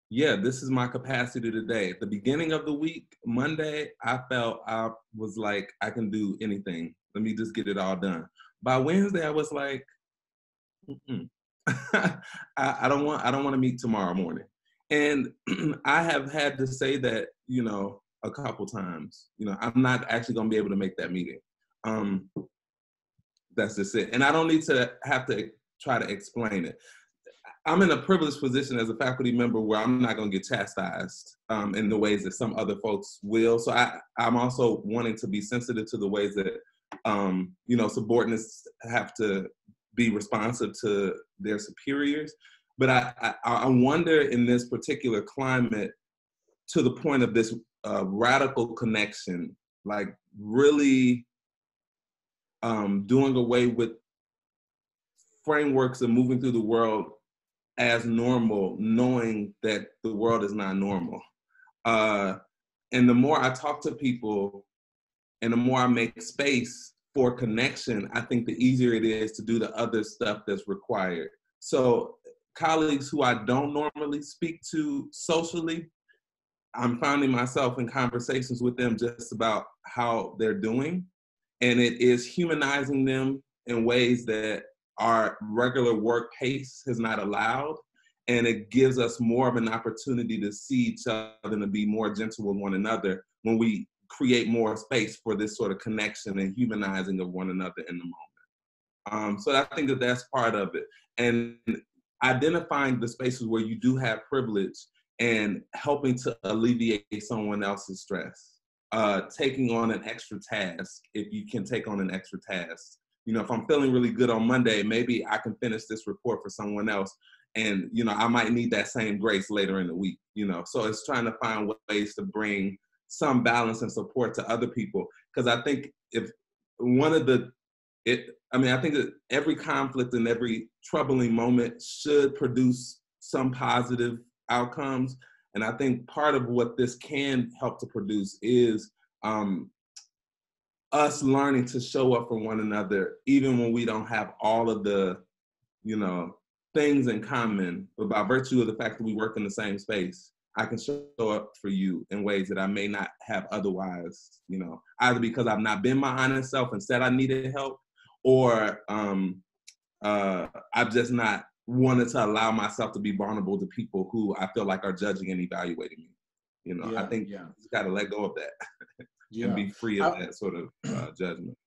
Speaker 3: yeah, this is my capacity today. At the beginning of the week, Monday, I felt I was like, I can do anything. Let me just get it all done. By Wednesday, I was like, I don't want to meet tomorrow morning. And I have had to say that, you know, a couple times. You know, I'm not actually going to be able to make that meeting. That's just it. And I don't need to have to try to explain it. I'm in a privileged position as a faculty member where I'm not going to get chastised in the ways that some other folks will. So I'm also wanting to be sensitive to the ways that, you know, subordinates have to be responsive to their superiors. But I wonder in this particular climate, to the point of this radical connection, like really doing away with frameworks and moving through the world as normal, knowing that the world is not normal. And the more I talk to people and the more I make space for connection, I think the easier it is to do the other stuff that's required. So colleagues who I don't normally speak to socially, I'm finding myself in conversations with them just about how they're doing. And it is humanizing them in ways that our regular work pace has not allowed. And it gives us more of an opportunity to see each other and to be more gentle with one another when we create more space for this sort of connection and humanizing of one another in the moment. So I think that that's part of it. And identifying the spaces where you do have privilege and helping to alleviate someone else's stress. Taking on an extra task, if you can take on an extra task. You know, if I'm feeling really good on Monday, maybe I can finish this report for someone else. And, you know, I might need that same grace later in the week, you know. So it's trying to find ways to bring some balance and support to other people. Because I think I think that every conflict and every troubling moment should produce some positive outcomes. And I think part of what this can help to produce is us learning to show up for one another, even when we don't have all of the, you know, things in common. But by virtue of the fact that we work in the same space, I can show up for you in ways that I may not have otherwise, you know, either because I've not been my honest self and said I needed help, or I've just not wanted to allow myself to be vulnerable to people who I feel like are judging and evaluating me. You know, I think you just got to let go of that and be free of that sort of judgment.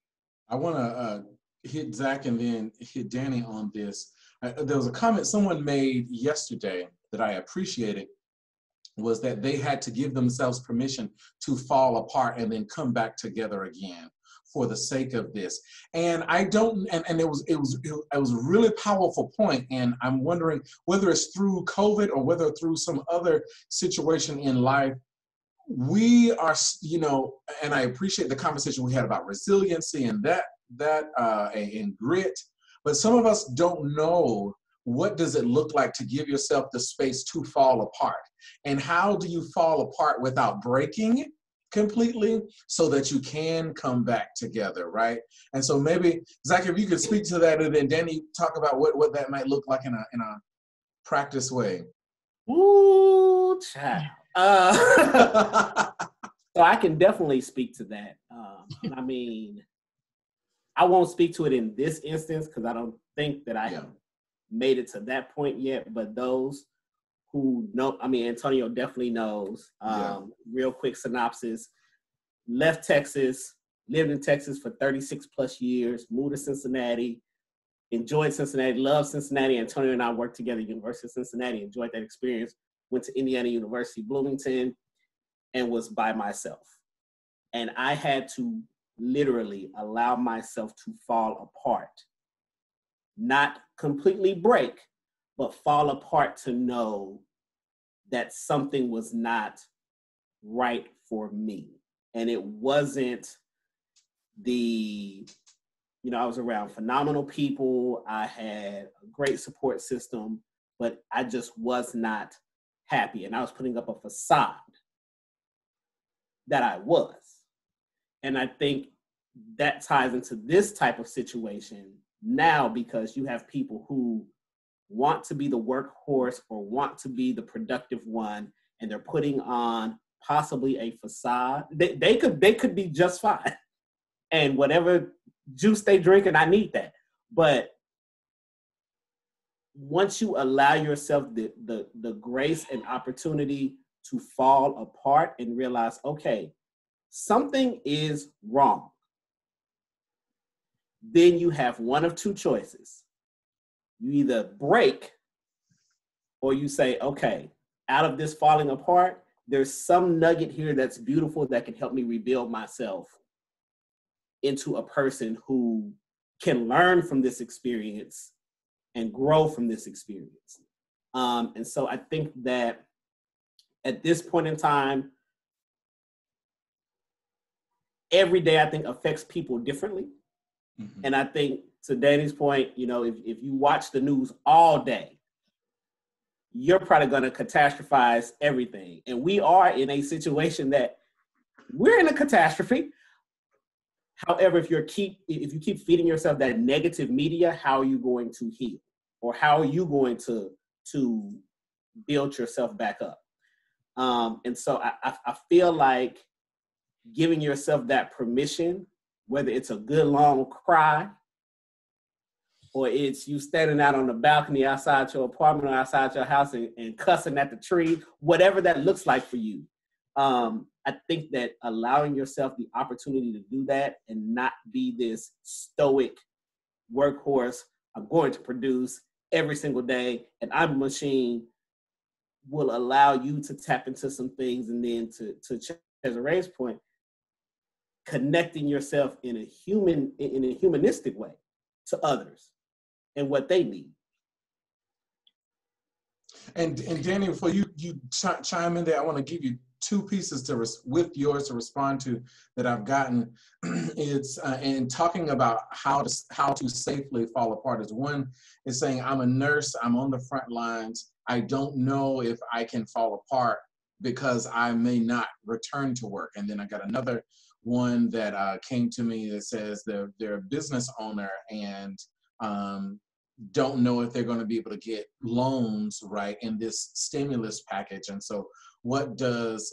Speaker 2: I want to hit Zach and then hit Danny on this. There was a comment someone made yesterday that I appreciated. was that they had to give themselves permission to fall apart and then come back together again for the sake of this. And I don't, and it was a really powerful point. And I'm wondering whether it's through COVID or whether through some other situation in life, we are, you know, and I appreciate the conversation we had about resiliency and and grit, but some of us don't know what does it look like to give yourself the space to fall apart, and how do you fall apart without breaking completely so that you can come back together, right? And so maybe Zachary, if you could speak to that, and then Danny talk about what that might look like in a practice way.
Speaker 4: Ooh, child. So I can definitely speak to that. And I mean, I won't speak to it in this instance because I don't think that I have made it to that point yet. But those who know, I mean, Antonio definitely knows. Real quick synopsis: left Texas, lived in Texas for 36 plus years, moved to Cincinnati, enjoyed Cincinnati, loved Cincinnati. Antonio and I worked together at University of Cincinnati, enjoyed that experience. Went to Indiana University, Bloomington, and was by myself. And I had to literally allow myself to fall apart. Not completely break, but fall apart to know that something was not right for me. And it wasn't I was around phenomenal people. I had a great support system, but I just was not happy. And I was putting up a facade that I was. And I think that ties into this type of situation now, because you have people who want to be the workhorse or want to be the productive one, and they're putting on possibly a facade. They could be just fine. And whatever juice they drink, and I need that. But once you allow yourself the grace and opportunity to fall apart and realize, okay, something is wrong, then you have one of two choices. You either break, or you say, okay, out of this falling apart, there's some nugget here that's beautiful that can help me rebuild myself into a person who can learn from this experience and grow from this experience. And so I think that at this point in time, every day I think affects people differently. Mm-hmm. And I think, to Danny's point, you know, if you watch the news all day, you're probably going to catastrophize everything. And we are in a situation that we're in a catastrophe. However, if you keep feeding yourself that negative media, how are you going to heal? Or how are you going to build yourself back up? And so I feel like giving yourself that permission, whether it's a good long cry, or it's you standing out on the balcony outside your apartment or outside your house and cussing at the tree, whatever that looks like for you. I think that allowing yourself the opportunity to do that and not be this stoic workhorse, I'm going to produce every single day and I'm a machine, will allow you to tap into some things. And then to Chezare's point, connecting yourself in a humanistic way to others and what they need.
Speaker 2: And Danny, before you chime in there, I want to give you two pieces with yours to respond to that I've gotten. It's and talking about how to safely fall apart is one is saying, I'm a nurse, I'm on the front lines, I don't know if I can fall apart because I may not return to work. And then I got another one that came to me that says they're a business owner and don't know if they're going to be able to get loans right in this stimulus package. And so what does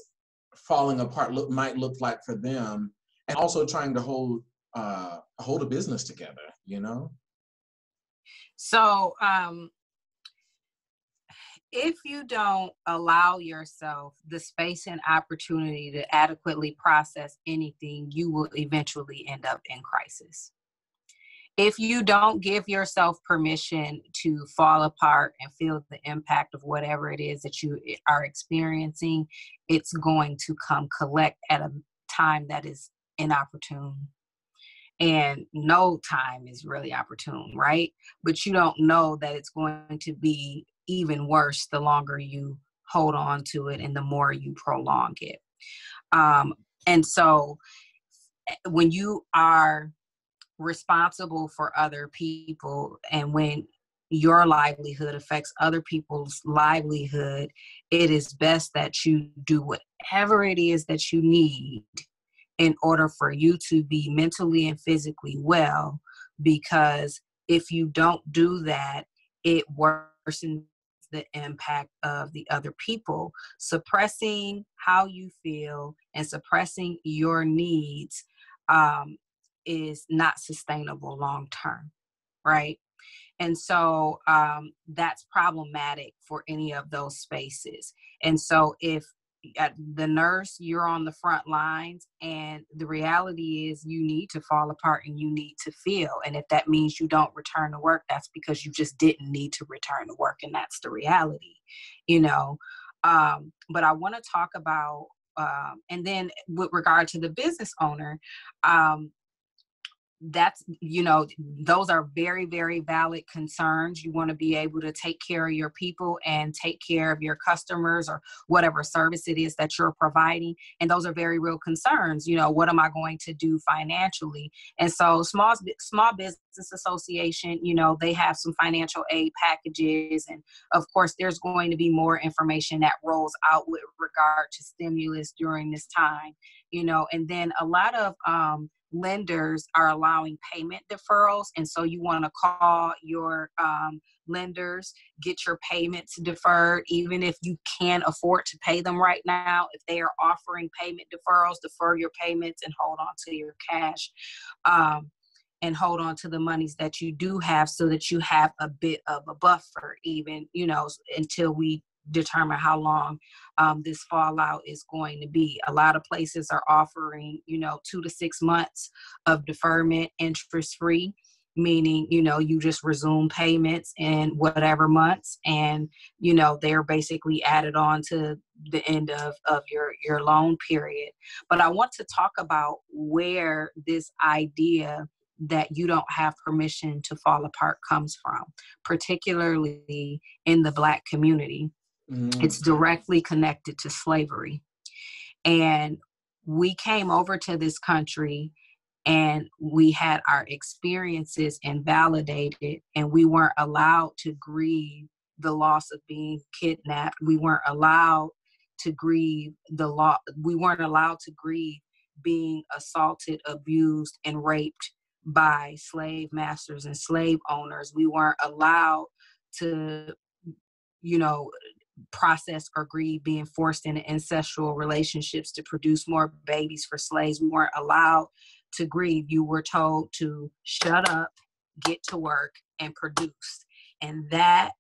Speaker 2: falling apart might look like for them, and also trying to hold a business together, you know?
Speaker 1: So if you don't allow yourself the space and opportunity to adequately process anything, you will eventually end up in crisis. if you don't give yourself permission to fall apart and feel the impact of whatever it is that you are experiencing, it's going to come collect at a time that is inopportune. And no time is really opportune, right? But you don't know that it's going to be even worse the longer you hold on to it and the more you prolong it. And so when you are responsible for other people, and when your livelihood affects other people's livelihood, it is best that you do whatever it is that you need in order for you to be mentally and physically well, because if you don't do that, it worsens the impact of the other people. Suppressing how you feel and suppressing your needs is not sustainable long term, right? And so that's problematic for any of those spaces. And so if the nurse, you're on the front lines, and the reality is you need to fall apart and you need to feel. And if that means you don't return to work, that's because you just didn't need to return to work. And that's the reality, you know. But I want to talk about, and then with regard to the business owner, that's, you know, those are very, very valid concerns. You want to be able to take care of your people and take care of your customers or whatever service it is that you're providing. And those are very real concerns. You know, what am I going to do financially? And so Small Business Association, you know, they have some financial aid packages. And of course, there's going to be more information that rolls out with regard to stimulus during this time, you know. And then a lot of lenders are allowing payment deferrals. And so you want to call your lenders, get your payments deferred, even if you can't afford to pay them right now. If they are offering payment deferrals, defer your payments and hold on to your cash, and hold on to the monies that you do have, so that you have a bit of a buffer, even, you know, until we determine how long this fallout is going to be. A lot of places are offering, you know, 2 to 6 months of deferment, interest-free, meaning, you know, you just resume payments in whatever months, and, you know, they're basically added on to the end of your loan period. But I want to talk about where this idea that you don't have permission to fall apart comes from, particularly in the Black community. It's directly connected to slavery. And we came over to this country and we had our experiences invalidated, and we weren't allowed to grieve the loss of being kidnapped. We weren't allowed to grieve we weren't allowed to grieve being assaulted, abused, and raped by slave masters and slave owners. We weren't allowed to, you know, process or grieve being forced into incestual relationships to produce more babies for slaves. We weren't allowed to grieve. You were told to shut up, get to work, and produce. And that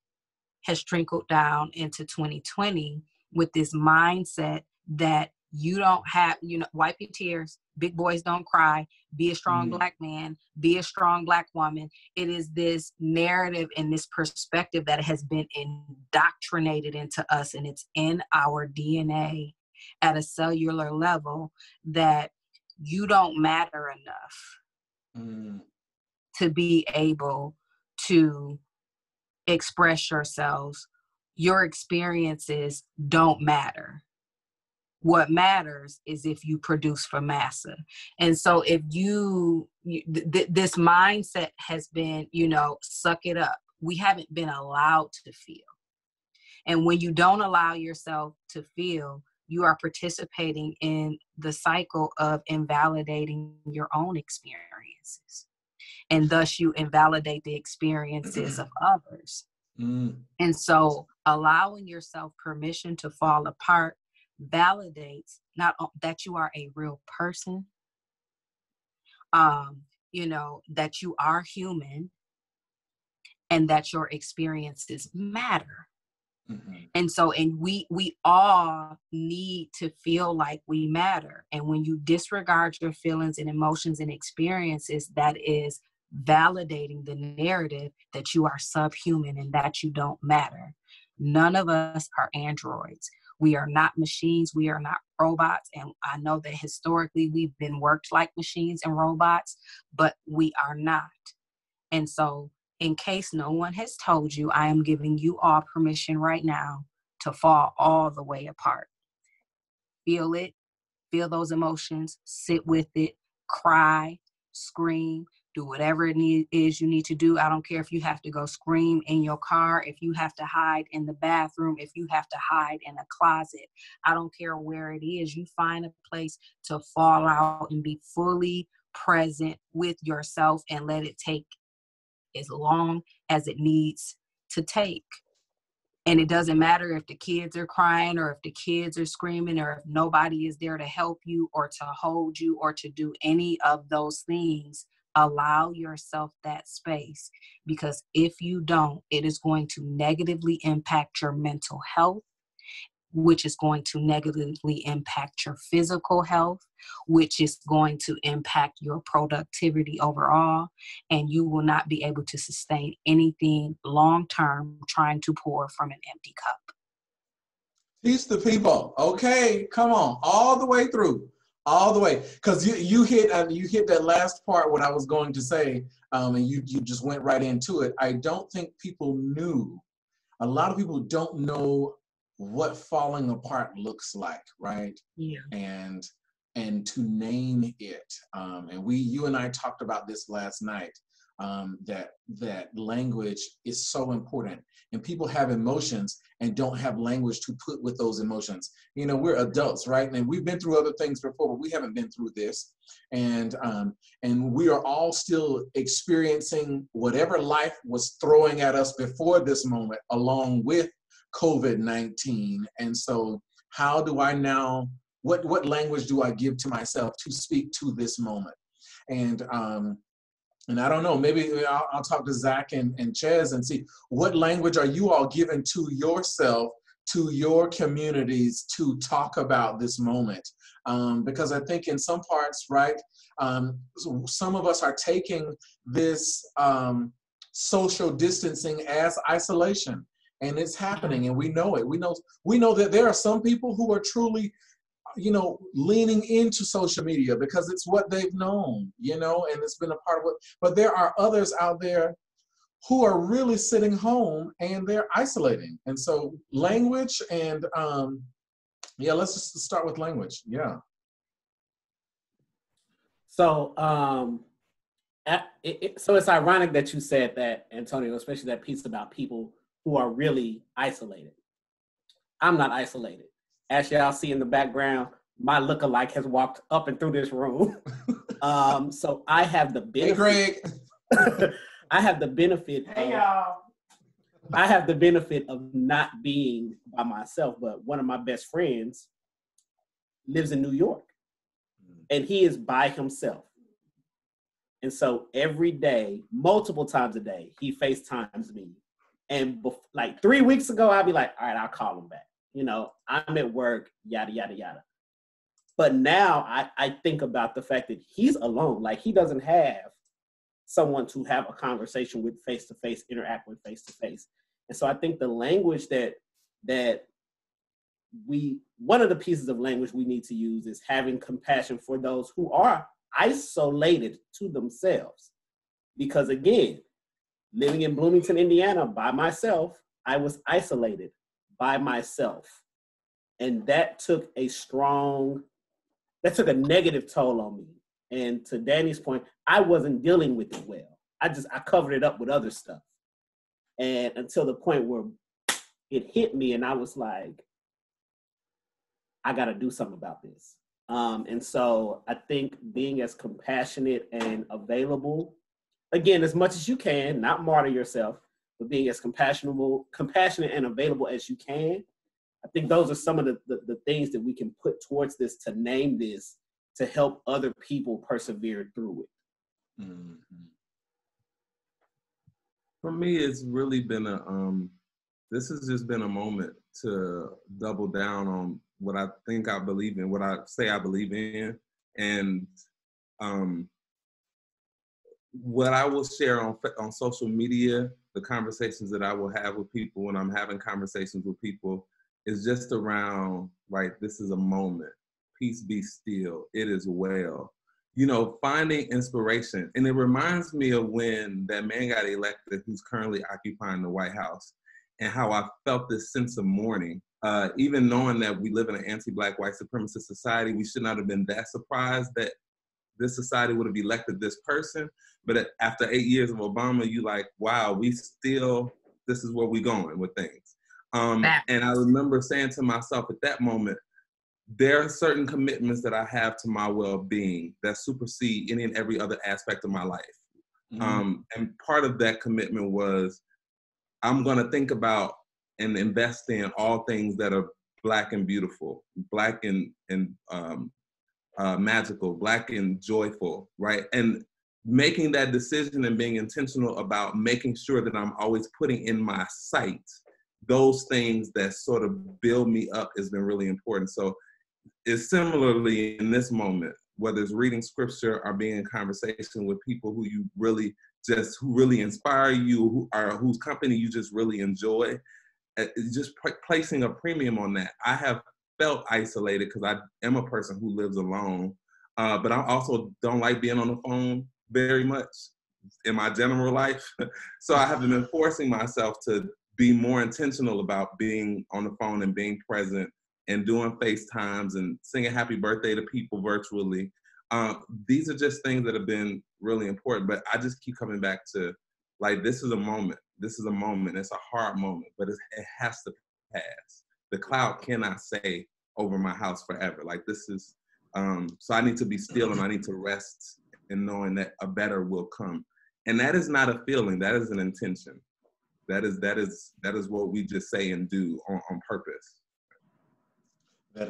Speaker 1: has trickled down into 2020 with this mindset that you don't have, you know, wipe your tears, big boys don't cry, be a strong Black man, be a strong Black woman. It is this narrative and this perspective that has been indoctrinated into us, and it's in our DNA at a cellular level, that you don't matter enough to be able to express yourselves. Your experiences don't matter. What matters is if you produce for massa. And so if this mindset has been, you know, suck it up. We haven't been allowed to feel. And when you don't allow yourself to feel, you are participating in the cycle of invalidating your own experiences. And thus you invalidate the experiences of others. And so allowing yourself permission to fall apart validates not that you are a real person, you know, that you are human, and that your experiences matter. And so, and we all need to feel like we matter. And when you disregard your feelings and emotions and experiences, that is validating the narrative that you are subhuman and that you don't matter. None of us are androids. We are not machines. We are not robots. And I know that historically we've been worked like machines and robots, but we are not. And so, in case no one has told you, I am giving you all permission right now to fall all the way apart. Feel it, feel those emotions, sit with it, cry, scream, do whatever it is you need to do. I don't care if you have to go scream in your car, if you have to hide in the bathroom, if you have to hide in a closet. I don't care where it is. You find a place to fall out and be fully present with yourself and let it take as long as it needs to take. And it doesn't matter if the kids are crying or if the kids are screaming or if nobody is there to help you or to hold you or to do any of those things. Allow yourself that space, because if you don't, it is going to negatively impact your mental health, which is going to negatively impact your physical health, which is going to impact your productivity overall, and you will not be able to sustain anything long-term trying to pour from an empty cup.
Speaker 2: Teach the people. Okay, come on, all the way through, all the way, because you hit that last part. What I was going to say, and you just went right into it. I don't think people knew. A lot of people don't know what falling apart looks like, right?
Speaker 1: Yeah.
Speaker 2: And to name it. And you and I talked about this last night. That language is so important, and people have emotions and don't have language to put with those emotions. You know, we're adults, right? And we've been through other things before, but we haven't been through this. And we are all still experiencing whatever life was throwing at us before this moment, along with COVID-19. And so how do I now, what language do I give to myself to speak to this moment? And I don't know, maybe I'll talk to Zach and Chez and see what language are you all giving to yourself, to your communities, to talk about this moment. Because I think in some parts, right, some of us are taking this social distancing as isolation, and it's happening, and we know it. We know that there are some people who are truly, leaning into social media because it's what they've known, and it's been a part of it. But there are others out there who are really sitting home and they're isolating. And so language and, let's just start with language. Yeah.
Speaker 4: So, so it's ironic that you said that, Antonio, especially that piece about people who are really isolated. I'm not isolated. As y'all see in the background, my lookalike has walked up and through this room. So I have the benefit.
Speaker 2: Hey, Greg.
Speaker 4: I have the benefit.
Speaker 1: Hey, y'all.
Speaker 4: I have the benefit of not being by myself, but one of my best friends lives in New York, and he is by himself. And so every day, multiple times a day, he FaceTimes me. And like 3 weeks ago, I'll be like, all right, I'll call him back. I'm at work, yada, yada, yada. But now I think about the fact that he's alone. Like, he doesn't have someone to have a conversation with face-to-face, interact with face-to-face. And so I think the language that one of the pieces of language we need to use is having compassion for those who are isolated to themselves. Because again, living in Bloomington, Indiana by myself, I was isolated by myself. And that took a negative toll on me. And to Danny's point, I wasn't dealing with it well. I covered it up with other stuff. And until the point where it hit me and I was like, I got to do something about this. And so I think being as compassionate and available, again, as much as you can, not martyr yourself, but being as compassionate and available as you can. I think those are some of the things that we can put towards this, to name this, to help other people persevere through it.
Speaker 3: Mm-hmm. For me, it's really been this has just been a moment to double down on what I think I believe in, what I say I believe in. And what I will share on social media, the conversations that I will have with people when I'm having conversations with people, is just around, like, this is a moment. Peace be still. It is well. You know, finding inspiration. And it reminds me of when that man got elected who's currently occupying the White House, and how I felt this sense of mourning. Even knowing that we live in an anti-Black white supremacist society, we should not have been that surprised that this society would have elected this person. But after 8 years of Obama, you like, wow, we still, this is where we going with things. And I remember saying to myself at that moment, there are certain commitments that I have to my well-being that supersede any and every other aspect of my life. And part of that commitment was, I'm gonna think about and invest in all things that are Black and beautiful, Black and magical, Black and joyful, right? And making that decision and being intentional about making sure that I'm always putting in my sight those things that sort of build me up has been really important. So it's similarly in this moment, whether it's reading scripture or being in conversation with people who you really who really inspire you, whose company you just really enjoy, just placing a premium on that. I have felt isolated because I am a person who lives alone, but I also don't like being on the phone very much in my general life. So I have been forcing myself to be more intentional about being on the phone and being present and doing FaceTimes and singing happy birthday to people virtually. These are just things that have been really important, but I just keep coming back to, like, this is a moment. This is a moment. It's a hard moment, but it has to pass. The cloud cannot stay over my house forever. Like, this is, so I need to be still and I need to rest in knowing that a better will come. And that is not a feeling, that is an intention. That is what we just say and do on purpose.
Speaker 2: That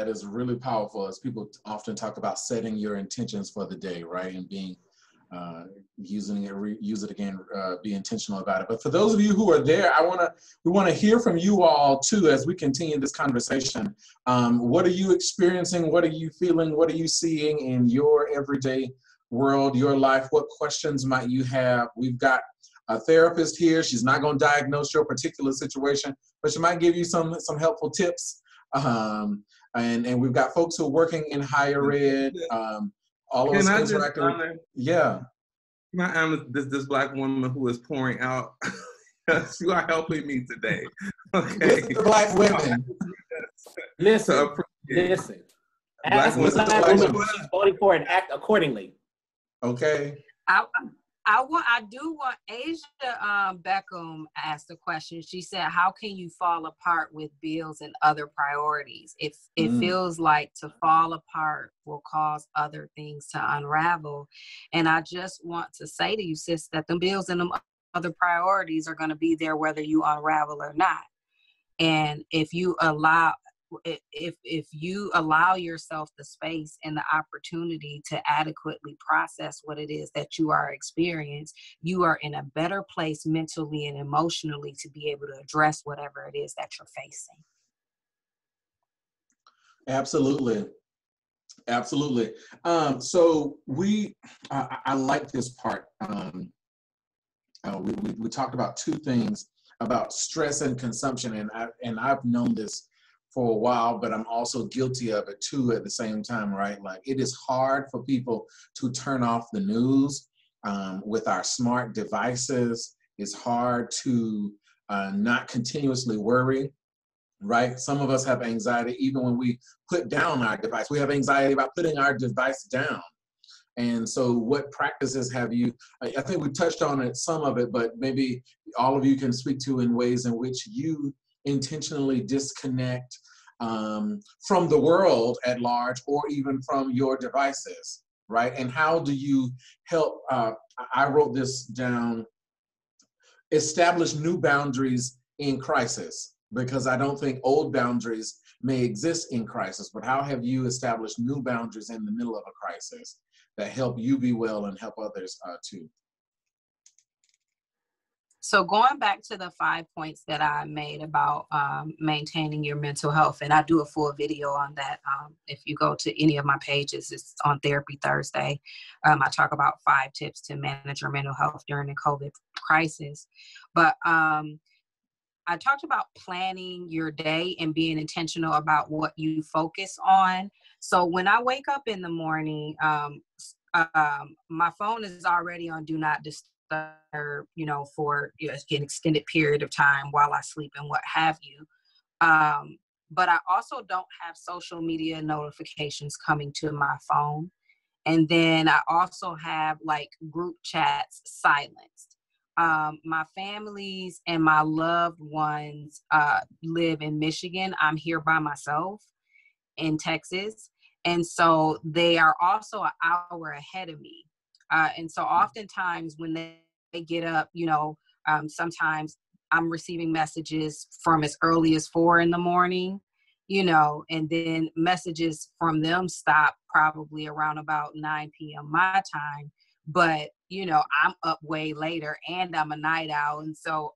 Speaker 2: is really powerful, as people often talk about setting your intentions for the day, right? And being, using it, use it again, be intentional about it. But for those of you who are there, we want to hear from you all too, as we continue this conversation. What are you experiencing? What are you feeling? What are you seeing in your everyday world, your life? What questions might you have? We've got a therapist here. She's not going to diagnose your particular situation, but she might give you some helpful tips. And we've got folks who are working in higher ed. All of us interacting. Yeah.
Speaker 3: Can I honor this Black woman who is pouring out? You are helping me today. Okay.
Speaker 2: This is the Black women.
Speaker 4: Listen. As a Black woman, she's voting for and act accordingly.
Speaker 2: Okay.
Speaker 1: I do want Asia Beckham asked a question. She said, how can you fall apart with bills and other priorities? If it feels like to fall apart will cause other things to unravel. And I just want to say to you, sis, that the bills and them other priorities are going to be there whether you unravel or not. And if you allow yourself the space and the opportunity to adequately process what it is that you are experiencing, you are in a better place mentally and emotionally to be able to address whatever it is that you're facing.
Speaker 2: Absolutely. Absolutely. So I like this part. We talked about two things about stress and consumption, and I've known this for a while, but I'm also guilty of it too at the same time, right? Like, it is hard for people to turn off the news with our smart devices. It's hard to not continuously worry, right? Some of us have anxiety even when we put down our device. We have anxiety about putting our device down. And so what practices have you, I think we touched on it, some of it, but maybe all of you can speak to in ways in which you intentionally disconnect from the world at large, or even from your devices, right? And how do you help, I wrote this down, establish new boundaries in crisis, because I don't think old boundaries may exist in crisis, but how have you established new boundaries in the middle of a crisis that help you be well and help others too?
Speaker 1: So going back to the 5 points that I made about maintaining your mental health, and I do a full video on that. If you go to any of my pages, it's on Therapy Thursday. I talk about 5 tips to manage your mental health during the COVID crisis. But I talked about planning your day and being intentional about what you focus on. So when I wake up in the morning, my phone is already on Do Not Disturb, for an extended period of time while I sleep and what have you. But I also don't have social media notifications coming to my phone. And then I also have like group chats silenced. My families and my loved ones live in Michigan. I'm here by myself in Texas. And so they are also an hour ahead of me. And so oftentimes when they get up, sometimes I'm receiving messages from as early as 4 a.m, and then messages from them stop probably around about 9 p.m. my time. But, I'm up way later and I'm a night owl. And so,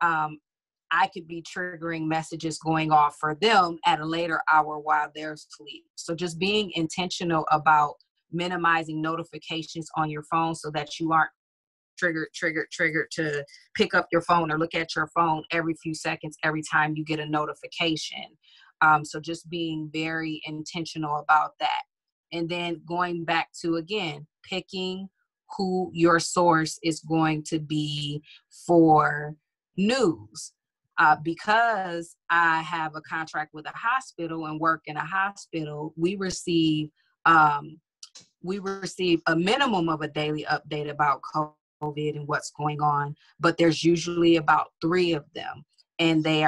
Speaker 1: I could be triggering messages going off for them at a later hour while they're asleep. So just being intentional about minimizing notifications on your phone so that you aren't triggered to pick up your phone or look at your phone every few seconds, every time you get a notification. So just being very intentional about that. And then going back to, again, picking who your source is going to be for news. Because I have a contract with a hospital and work in a hospital, we receive a minimum of a daily update about COVID and what's going on, but there's usually about 3 of them. And they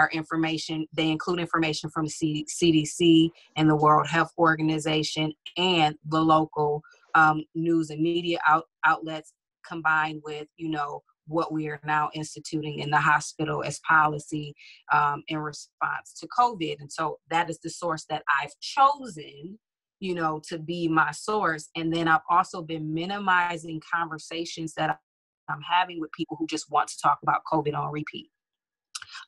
Speaker 1: include information from the CDC and the World Health Organization and the local news and media outlets, combined with, what we are now instituting in the hospital as policy in response to COVID. And so that is the source that I've chosen, to be my source. And then I've also been minimizing conversations that I'm having with people who just want to talk about COVID on repeat.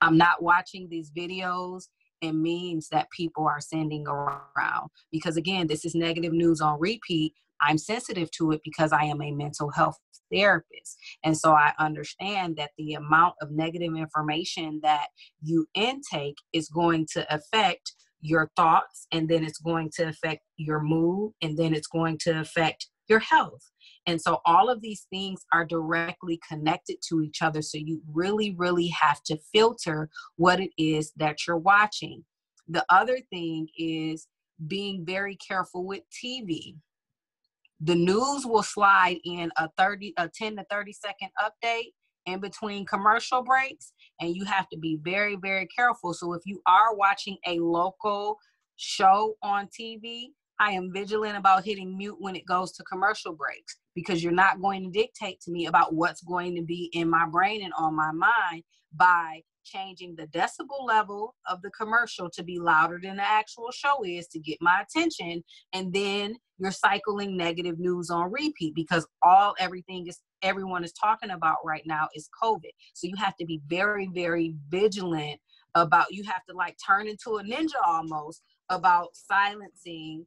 Speaker 1: I'm not watching these videos and memes that people are sending around because, again, this is negative news on repeat. I'm sensitive to it because I am a mental health therapist. And so I understand that the amount of negative information that you intake is going to affect your thoughts, and then it's going to affect your mood, and then it's going to affect your health. And so all of these things are directly connected to each other. So you really, really have to filter what it is that you're watching. The other thing is being very careful with TV. The news will slide in a 10 to 30 second update in between commercial breaks, and you have to be very, very careful. So if you are watching a local show on TV, I am vigilant about hitting mute when it goes to commercial breaks, because you're not going to dictate to me about what's going to be in my brain and on my mind by changing the decibel level of the commercial to be louder than the actual show is to get my attention. And then you're cycling negative news on repeat because everyone is talking about right now is COVID. So you have to be very, very vigilant about, you have to like turn into a ninja almost about silencing,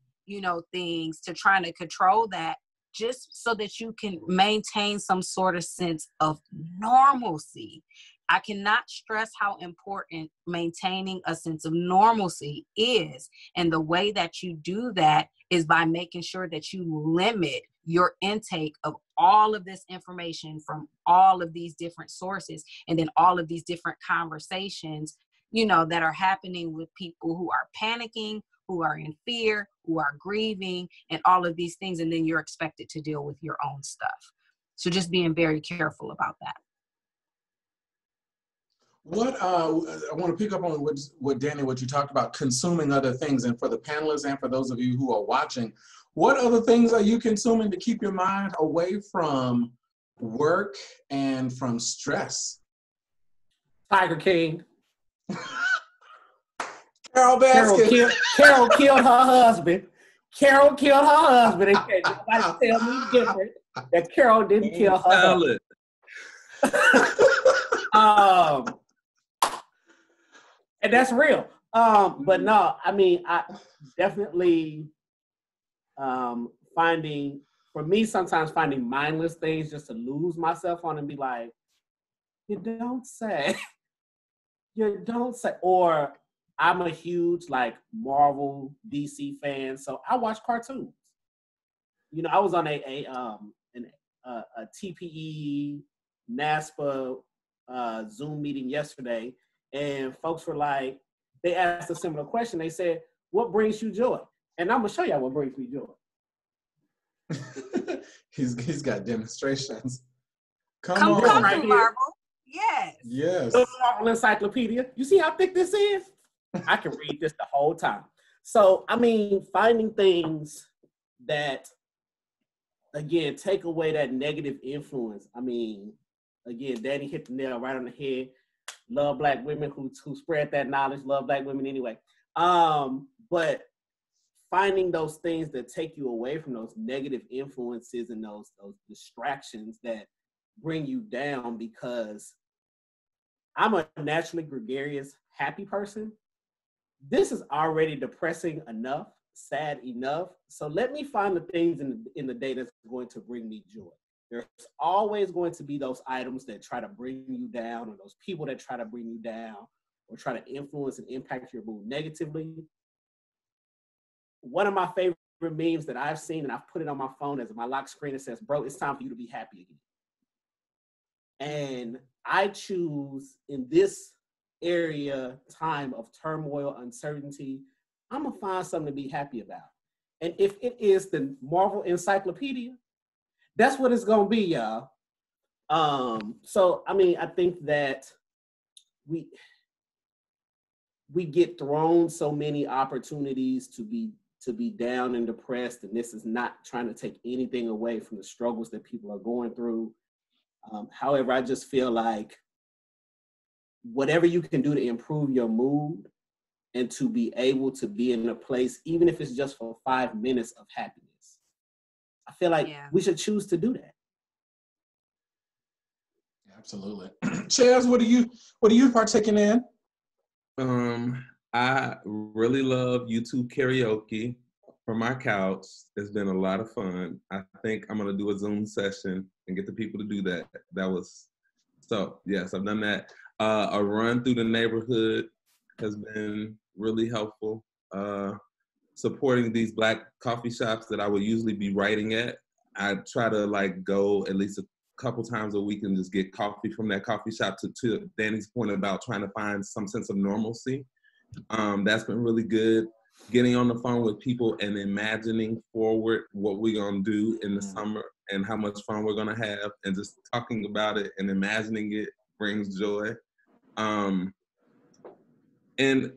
Speaker 1: things to trying to control that, just so that you can maintain some sort of sense of normalcy. I cannot stress how important maintaining a sense of normalcy is. And the way that you do that is by making sure that you limit your intake of all of this information from all of these different sources, and then all of these different conversations, that are happening with people who are panicking, who are in fear, who are grieving, and all of these things. And then you're expected to deal with your own stuff. So just being very careful about that.
Speaker 2: I want to pick up on what Danny, what you talked about, consuming other things. And for the panelists and for those of you who are watching, what other things are you consuming to keep your mind away from work and from stress?
Speaker 4: Tiger King.
Speaker 2: Carol Baskin.
Speaker 4: Carol killed her husband. Carol killed her husband. And nobody tell me different that Carol didn't kill her husband. And that's real. But no, I mean, I definitely for me, sometimes finding mindless things just to lose myself on and be like, you don't say, or I'm a huge like Marvel, DC fan, so I watch cartoons. You know, I was on a TPE NASPA Zoom meeting yesterday, and folks were like, they asked a similar question. They said, "What brings you joy?" And I'm gonna show y'all what brings me joy.
Speaker 2: He's got demonstrations.
Speaker 1: Come
Speaker 4: right
Speaker 1: to
Speaker 4: here.
Speaker 1: Marvel. Yes.
Speaker 2: Yes.
Speaker 4: The Marvel Encyclopedia. You see how thick this is? I can read this the whole time. So, I mean, finding things that, again, take away that negative influence. I mean, again, Danny hit the nail right on the head. Love Black women who spread that knowledge. Love Black women anyway. But finding those things that take you away from those negative influences and those distractions that bring you down, because I'm a naturally gregarious, happy person. This is already depressing enough, sad enough. So let me find the things in the day that's going to bring me joy. There's always going to be those items that try to bring you down, or those people that try to bring you down or try to influence and impact your mood negatively. One of my favorite memes that I've seen, and I've put it on my phone as my lock screen, it says, "Bro, it's time for you to be happy again." And I choose, in this time of turmoil, uncertainty, I'm gonna find something to be happy about. And if it is the Marvel Encyclopedia, that's what it's gonna be, y'all. So I mean, I think that we get thrown so many opportunities to be down and depressed, and this is not trying to take anything away from the struggles that people are going through. However, I just feel like whatever you can do to improve your mood and to be able to be in a place, even if it's just for 5 minutes of happiness, I feel like we should choose to do that.
Speaker 2: Absolutely. Chaz, what are you partaking in?
Speaker 3: I really love YouTube karaoke from my couch. It's been a lot of fun. I think I'm gonna do a Zoom session and get the people to do that. Yes, I've done that. A run through the neighborhood has been really helpful. Supporting these Black coffee shops that I would usually be writing at. I try to like go at least a couple times a week and just get coffee from that coffee shop, to Danny's point about trying to find some sense of normalcy. That's been really good. Getting on the phone with people and imagining forward what we're gonna do in the summer and how much fun we're gonna have, and just talking about it and imagining it brings joy. And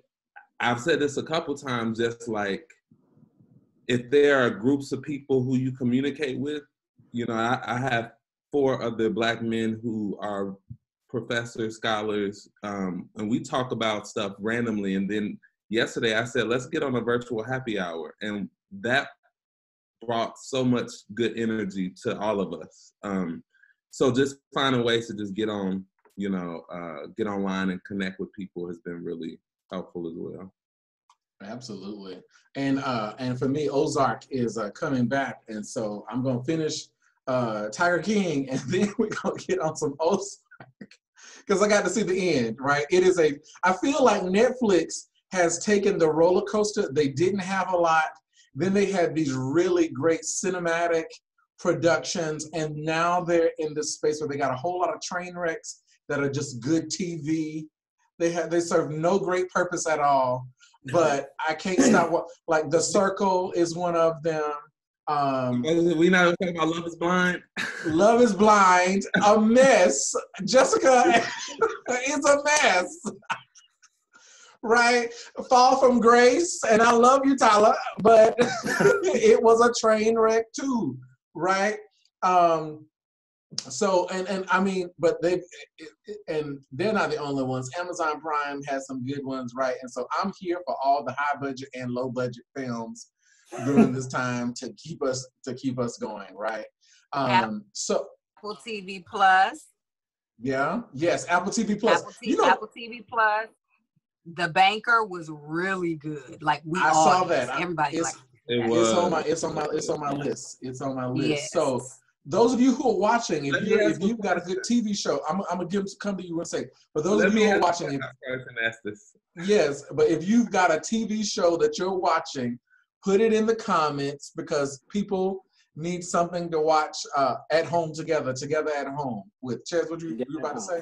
Speaker 3: I've said this a couple times, just like, if there are groups of people who you communicate with, you know, I have 4 other Black men who are professors, scholars, and we talk about stuff randomly. And then yesterday I said, let's get on a virtual happy hour. And that brought so much good energy to all of us. So just finding ways to just get on, get online and connect with people has been really helpful as well.
Speaker 2: Absolutely. And for me, Ozark is coming back. And so I'm going to finish Tiger King, and then we're going to get on some Ozark, because I got to see the end, right? I feel like Netflix has taken the roller coaster. They didn't have a lot. Then they had these really great cinematic productions, and now they're in this space where they got a whole lot of train wrecks that are just good TV. They serve no great purpose at all. But I can't stop. Like The Circle is one of them.
Speaker 3: We not talking about Love is Blind.
Speaker 2: Love is Blind, a mess. Jessica is a mess, right? Fall from Grace, and I love you, Tyler, but it was a train wreck too, right? So and I mean, but they're not the only ones. Amazon Prime has some good ones, right? And so I'm here for all the high budget and low budget films during this time to keep us going, right? So
Speaker 1: Apple TV Plus.
Speaker 2: Yeah. Yes. Apple TV Plus.
Speaker 1: Apple TV Plus. The Banker was really good. Like
Speaker 2: I saw that.
Speaker 1: Everybody liked
Speaker 3: it.
Speaker 2: It's on my list. It's on my list.
Speaker 1: Yes.
Speaker 2: So those of you who are watching, if you've got a good
Speaker 3: question.
Speaker 2: TV show, I'm gonna come to you and say, for those
Speaker 3: Let
Speaker 2: of you
Speaker 3: me
Speaker 2: who are
Speaker 3: ask
Speaker 2: watching,
Speaker 3: ask this.
Speaker 2: yes, but if you've got a TV show that you're watching, put it in the comments, because people need something to watch at home together at home. With Ches, what you about to say?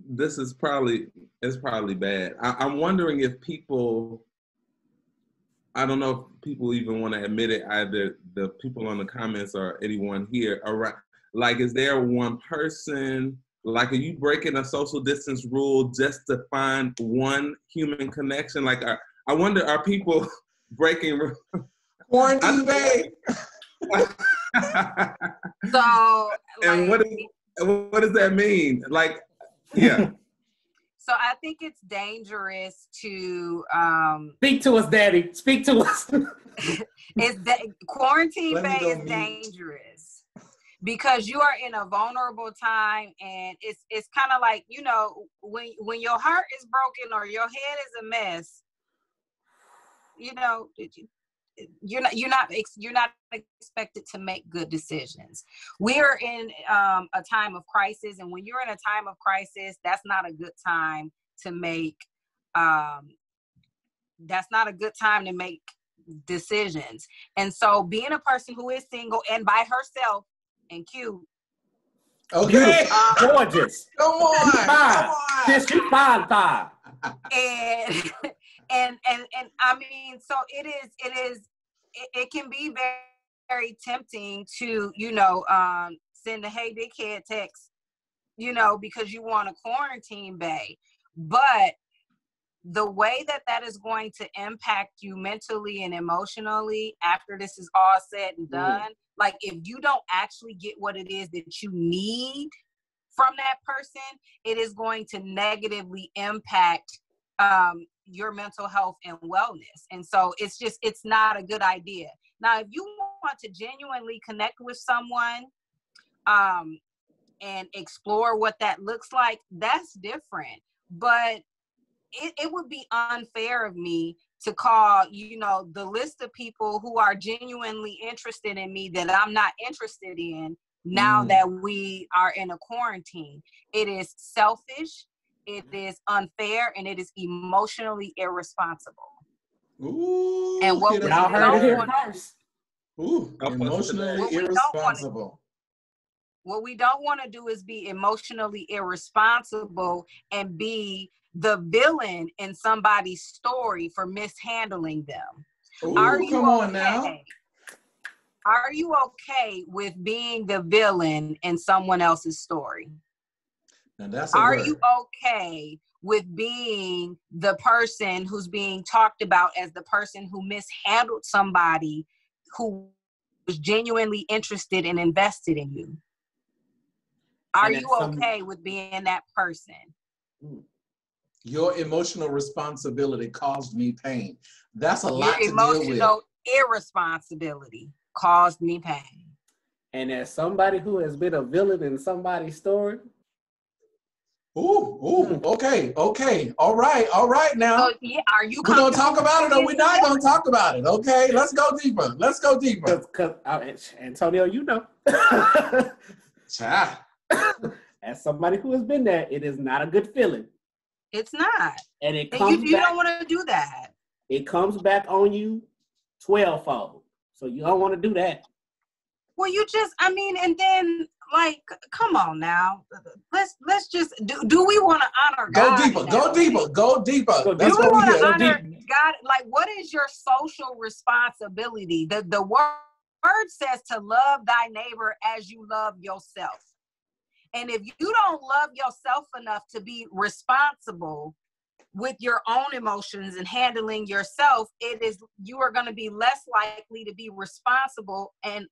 Speaker 3: This is probably bad. I'm wondering if people, I don't know if people even want to admit it, either the people on the comments or anyone here, around, like, is there one person, like, are you breaking a social distance rule just to find one human connection? Like, I wonder, are people breaking
Speaker 2: quarantine babe?
Speaker 1: So,
Speaker 3: and what does that mean? Like, yeah.
Speaker 1: So I think it's dangerous to
Speaker 4: speak to us, Daddy. Speak to us.
Speaker 1: Quarantine bay is dangerous because you are in a vulnerable time, and it's kind of like, you know, when your heart is broken or your head is a mess, you know, you're not expected to make good decisions. We are in a time of crisis, and when you're in a time of crisis, that's not a good time to make decisions. And so, being a person who is single and by herself and cute,
Speaker 2: okay,
Speaker 4: gorgeous,
Speaker 2: come on,
Speaker 4: Sis, you fine.
Speaker 1: And I mean, so it can be very, very tempting to, you know, send a hey big head text, you know, because you want a quarantine bae. But the way that is going to impact you mentally and emotionally after this is all said and done, like, if you don't actually get what it is that you need from that person, it is going to negatively impact your mental health and wellness. And so it's not a good idea. Now, if you want to genuinely connect with someone and explore what that looks like, that's different. But it would be unfair of me to call, you know, the list of people who are genuinely interested in me that I'm not interested in now that we are in a quarantine. It is selfish. It is unfair, and it is emotionally irresponsible.
Speaker 2: Ooh,
Speaker 1: and what
Speaker 4: y'all heard it here first.
Speaker 2: Ooh, emotionally irresponsible.
Speaker 1: What we don't want to do is be emotionally irresponsible and be the villain in somebody's story for mishandling them.
Speaker 2: Ooh, on now.
Speaker 1: Are you okay with being the villain in someone else's story?
Speaker 2: Now that's a word.
Speaker 1: Are you okay with being the person who's being talked about as the person who mishandled somebody who was genuinely interested and invested in you? Are you okay with being that person?
Speaker 2: Your emotional responsibility caused me pain. That's a lot to deal with.
Speaker 1: Your emotional irresponsibility caused me pain.
Speaker 4: And as somebody who has been a villain in somebody's story.
Speaker 2: Okay. All right now.
Speaker 1: So, yeah, are you
Speaker 2: we're going to talk about it or we're not going to talk about it? Okay, let's go deeper.
Speaker 4: Because Antonio, you know. As somebody who has been there, it is not a good feeling.
Speaker 1: It's not.
Speaker 4: And it comes
Speaker 1: you don't want to do that.
Speaker 4: It comes back on you 12-fold. So you don't want to do that.
Speaker 1: Well, and then, like, come on now. Let's just, do we want to honor God?
Speaker 2: Go deeper.
Speaker 1: That's what we do. Honor God? Like, what is your social responsibility? The word says to love thy neighbor as you love yourself. And if you don't love yourself enough to be responsible with your own emotions and handling yourself, you are going to be less likely to be responsible and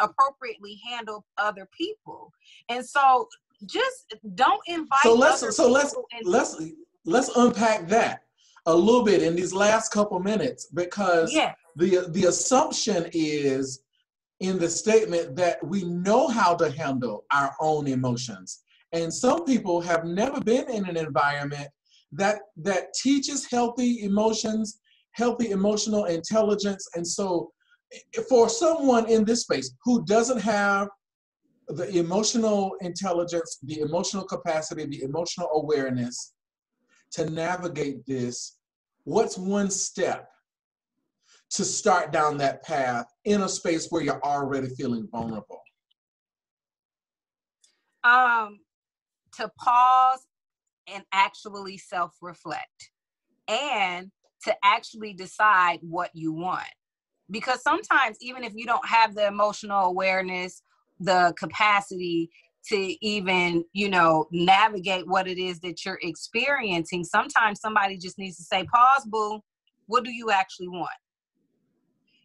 Speaker 1: appropriately handle other people. And so just don't invite.
Speaker 2: So let's unpack that a little bit in these last couple minutes, because the assumption is in the statement that we know how to handle our own emotions. And some people have never been in an environment that teaches healthy emotions, healthy emotional intelligence. And so for someone in this space who doesn't have the emotional intelligence, the emotional capacity, the emotional awareness to navigate this, what's one step to start down that path in a space where you're already feeling vulnerable?
Speaker 1: To pause and actually self-reflect, and to actually decide what you want. Because sometimes, even if you don't have the emotional awareness, the capacity to even, navigate what it is that you're experiencing, sometimes somebody just needs to say, pause, boo, what do you actually want?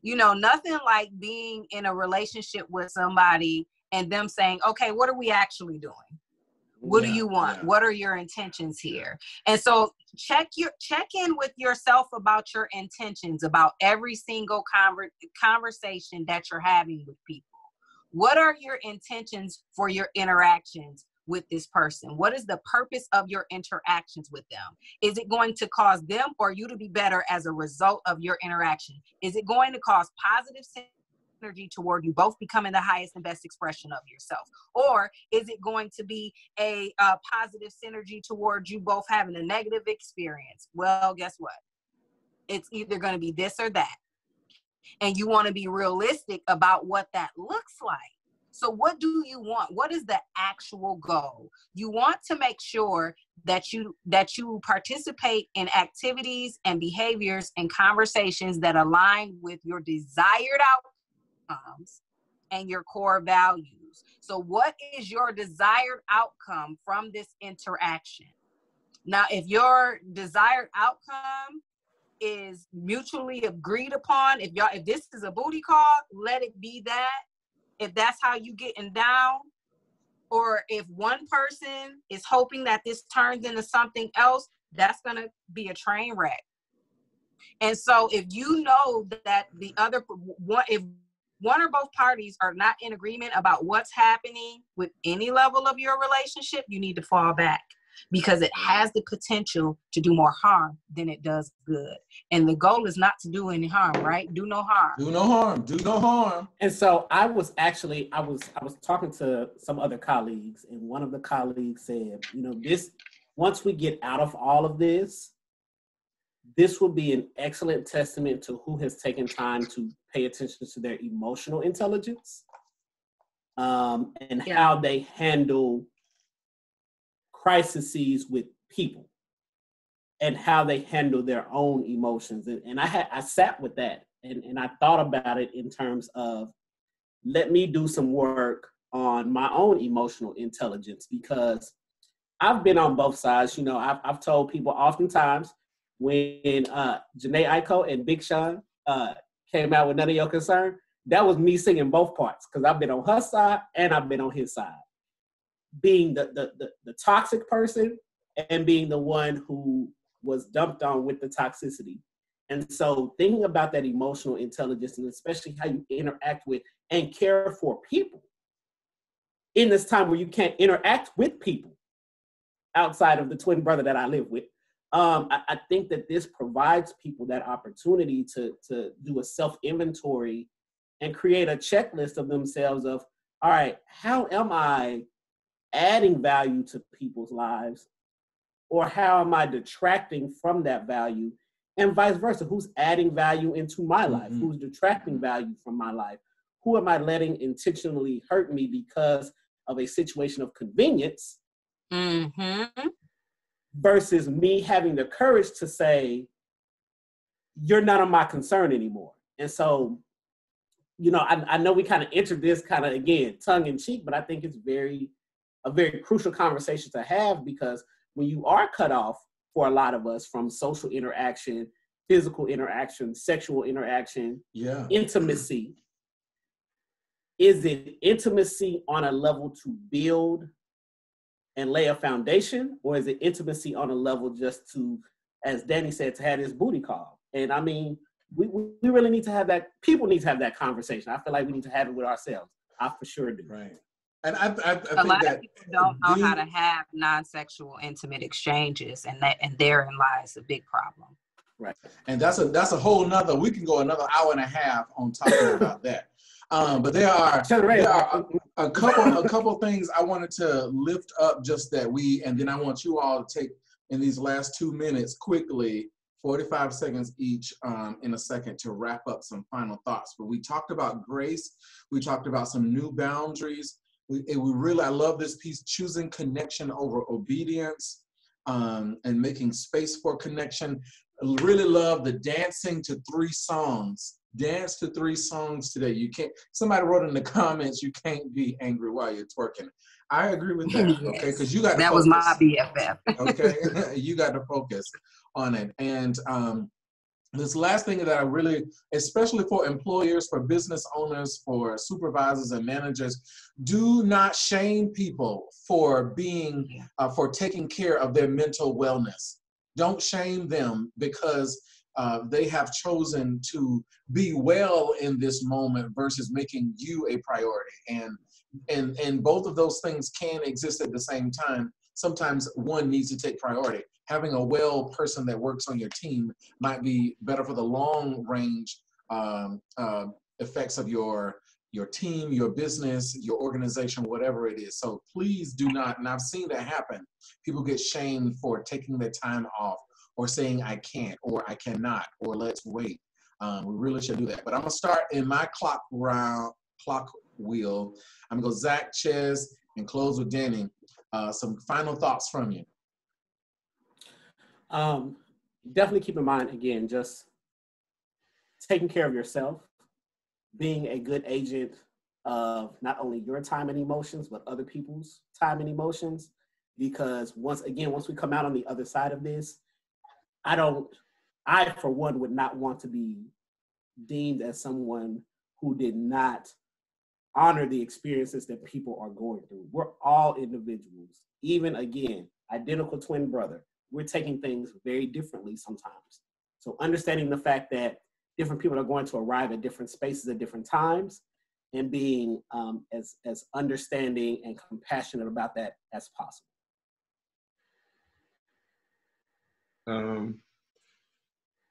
Speaker 1: Nothing like being in a relationship with somebody and them saying, okay, what are we actually doing? What do you want? Yeah. What are your intentions here? And so check in with yourself about your intentions, about every single conversation that you're having with people. What are your intentions for your interactions with this person? What is the purpose of your interactions with them? Is it going to cause them or you to be better as a result of your interaction? Is it going to cause positive energy toward you both becoming the highest and best expression of yourself? Or is it going to be a positive synergy towards you both having a negative experience? Well, guess what? It's either going to be this or that. And you want to be realistic about what that looks like. So what do you want? What is the actual goal? You want to make sure that you participate in activities and behaviors and conversations that align with your desired outcomes and your core values. So what is your desired outcome from this interaction? Now, if your desired outcome is mutually agreed upon, if this is a booty call, let it be that. If that's how you getting down, or if one person is hoping that this turns into something else, that's gonna be a train wreck. And so if you know that if one or both parties are not in agreement about what's happening with any level of your relationship, you need to fall back, because it has the potential to do more harm than it does good. And the goal is not to do any harm, right? Do no harm.
Speaker 2: Do no harm. Do no harm.
Speaker 4: And so I was talking to some other colleagues, and one of the colleagues said, once we get out of all of this will be an excellent testament to who has taken time to pay attention to their emotional intelligence, and how they handle crises with people, and how they handle their own emotions. And I sat with that and I thought about it in terms of, let me do some work on my own emotional intelligence, because I've been on both sides. I've told people oftentimes when Janae Aiko and Big Sean came out with None of Your Concern, that was me singing both parts, because I've been on her side and I've been on his side, being the toxic person and being the one who was dumped on with the toxicity. And so thinking about that emotional intelligence, and especially how you interact with and care for people in this time where you can't interact with people outside of the twin brother that I live with, I think that this provides people that opportunity to do a self-inventory and create a checklist of themselves of, all right, how am I adding value to people's lives, or how am I detracting from that value, and vice versa? Who's adding value into my life? Mm-hmm. Who's detracting value from my life? Who am I letting intentionally hurt me because of a situation of convenience, mm-hmm. versus me having the courage to say, you're not of my concern anymore. And so, I know we kind of entered this kind of, again, tongue in cheek, but I think it's a very crucial conversation to have, because when you are cut off, for a lot of us, from social interaction, physical interaction, sexual interaction, intimacy, is it intimacy on a level to build and lay a foundation, or is it intimacy on a level just to, as Danny said, to have this booty call? And I mean, we really need to have that. People need to have that conversation. I feel like we need to have it with ourselves. I for sure do.
Speaker 2: Right. And I
Speaker 1: A
Speaker 2: think
Speaker 1: lot
Speaker 2: that
Speaker 1: of people don't know how to have non-sexual intimate exchanges, and therein lies a big problem.
Speaker 4: Right.
Speaker 2: And that's a whole nother. We can go another hour and a half on talking about that. But there are a couple things I wanted to lift up, just that and then I want you all to take in these last 2 minutes quickly, 45 seconds each, in a second, to wrap up some final thoughts. But we talked about grace. We talked about some new boundaries. I love this piece, choosing connection over obedience, and making space for connection. I really love the dancing to 3 songs. Dance to 3 songs today. You can't. Somebody wrote in the comments, you can't be angry while you're twerking. I agree with that.
Speaker 1: Yes.
Speaker 2: Okay, because you got to
Speaker 1: that
Speaker 2: focus.
Speaker 1: was my BFF.
Speaker 2: Okay, you got to focus on it. And this last thing that I really, especially for employers, for business owners, for supervisors and managers, do not shame people for for taking care of their mental wellness. Don't shame them because they have chosen to be well in this moment versus making you a priority. And both of those things can exist at the same time. Sometimes one needs to take priority. Having a well person that works on your team might be better for the long range effects of your team, your business, your organization, whatever it is. So please do not, and I've seen that happen. People get shamed for taking their time off or saying I can't or I cannot or let's wait. We really should do that. But I'm gonna start in my clock wheel. I'm gonna go Zach, Ches, and close with Danny. Some final thoughts from you.
Speaker 4: Definitely keep in mind, again, just taking care of yourself, being a good agent of not only your time and emotions, but other people's time and emotions. Because once we come out on the other side of this, I for one would not want to be deemed as someone who did not honor the experiences that people are going through. We're all individuals. Even, again, identical twin brother. We're taking things very differently sometimes. So understanding the fact that different people are going to arrive at different spaces at different times, and being as understanding and compassionate about that as possible.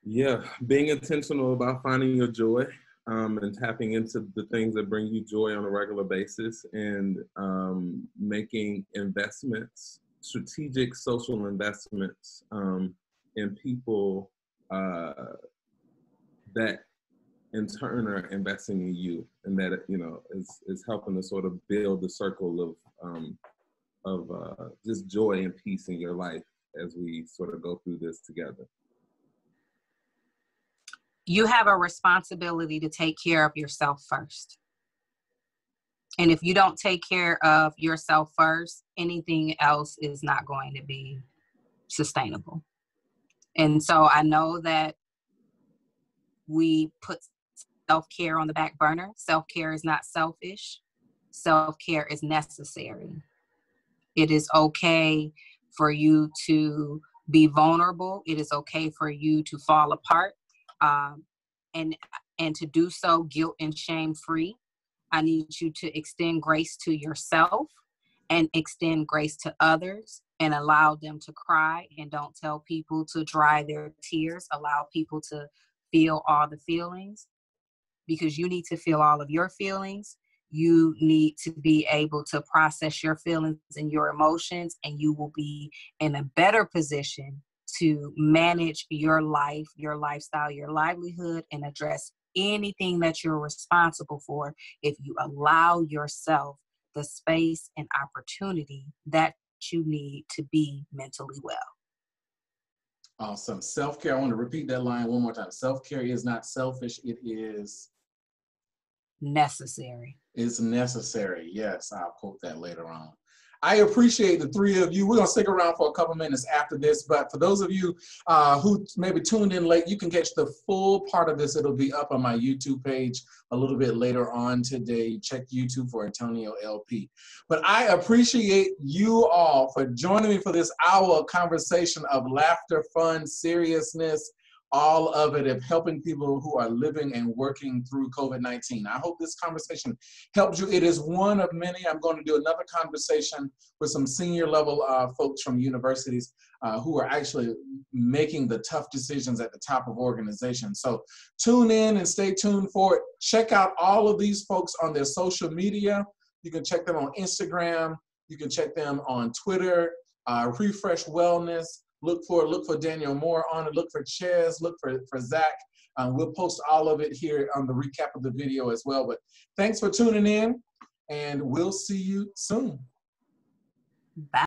Speaker 3: Yeah, being intentional about finding your joy, and tapping into the things that bring you joy on a regular basis, and making investments, strategic social investments in people that in turn are investing in you, and that is helping to sort of build the circle of just joy and peace in your life as we sort of go through this together.
Speaker 1: You have a responsibility to take care of yourself first. And if you don't take care of yourself first, anything else is not going to be sustainable. And so I know that we put self-care on the back burner. Self-care is not selfish. Self-care is necessary. It is okay for you to be vulnerable. It is okay for you to fall apart. And to do so guilt and shame free. I need you to extend grace to yourself and extend grace to others, and allow them to cry, and don't tell people to dry their tears. Allow people to feel all the feelings, because you need to feel all of your feelings. You need to be able to process your feelings and your emotions, and you will be in a better position to manage your life, your lifestyle, your livelihood, and address anything that you're responsible for if you allow yourself the space and opportunity that you need to be mentally well.
Speaker 2: Awesome. Self-care, I want to repeat that line one more time. Self-care is not selfish, it is
Speaker 1: necessary.
Speaker 2: It's necessary. Yes, I'll quote that later on. I appreciate the 3 of you. We're going to stick around for a couple minutes after this, but for those of you who maybe tuned in late, you can catch the full part of this. It'll be up on my YouTube page a little bit later on today. Check YouTube for Antonio LP. But I appreciate you all for joining me for this hour of conversation of laughter, fun, seriousness, all of it of helping people who are living and working through COVID-19. I hope this conversation helped you. It is one of many. I'm going to do another conversation with some senior level folks from universities who are actually making the tough decisions at the top of organizations. So tune in and stay tuned for it. Check out all of these folks on their social media. You can check them on Instagram. You can check them on Twitter, Refresh Wellness. Look for Danielle Moore on it. Look for Chez. Look for Zach. We'll post all of it here on the recap of the video as well. But thanks for tuning in, and we'll see you soon.
Speaker 1: Bye.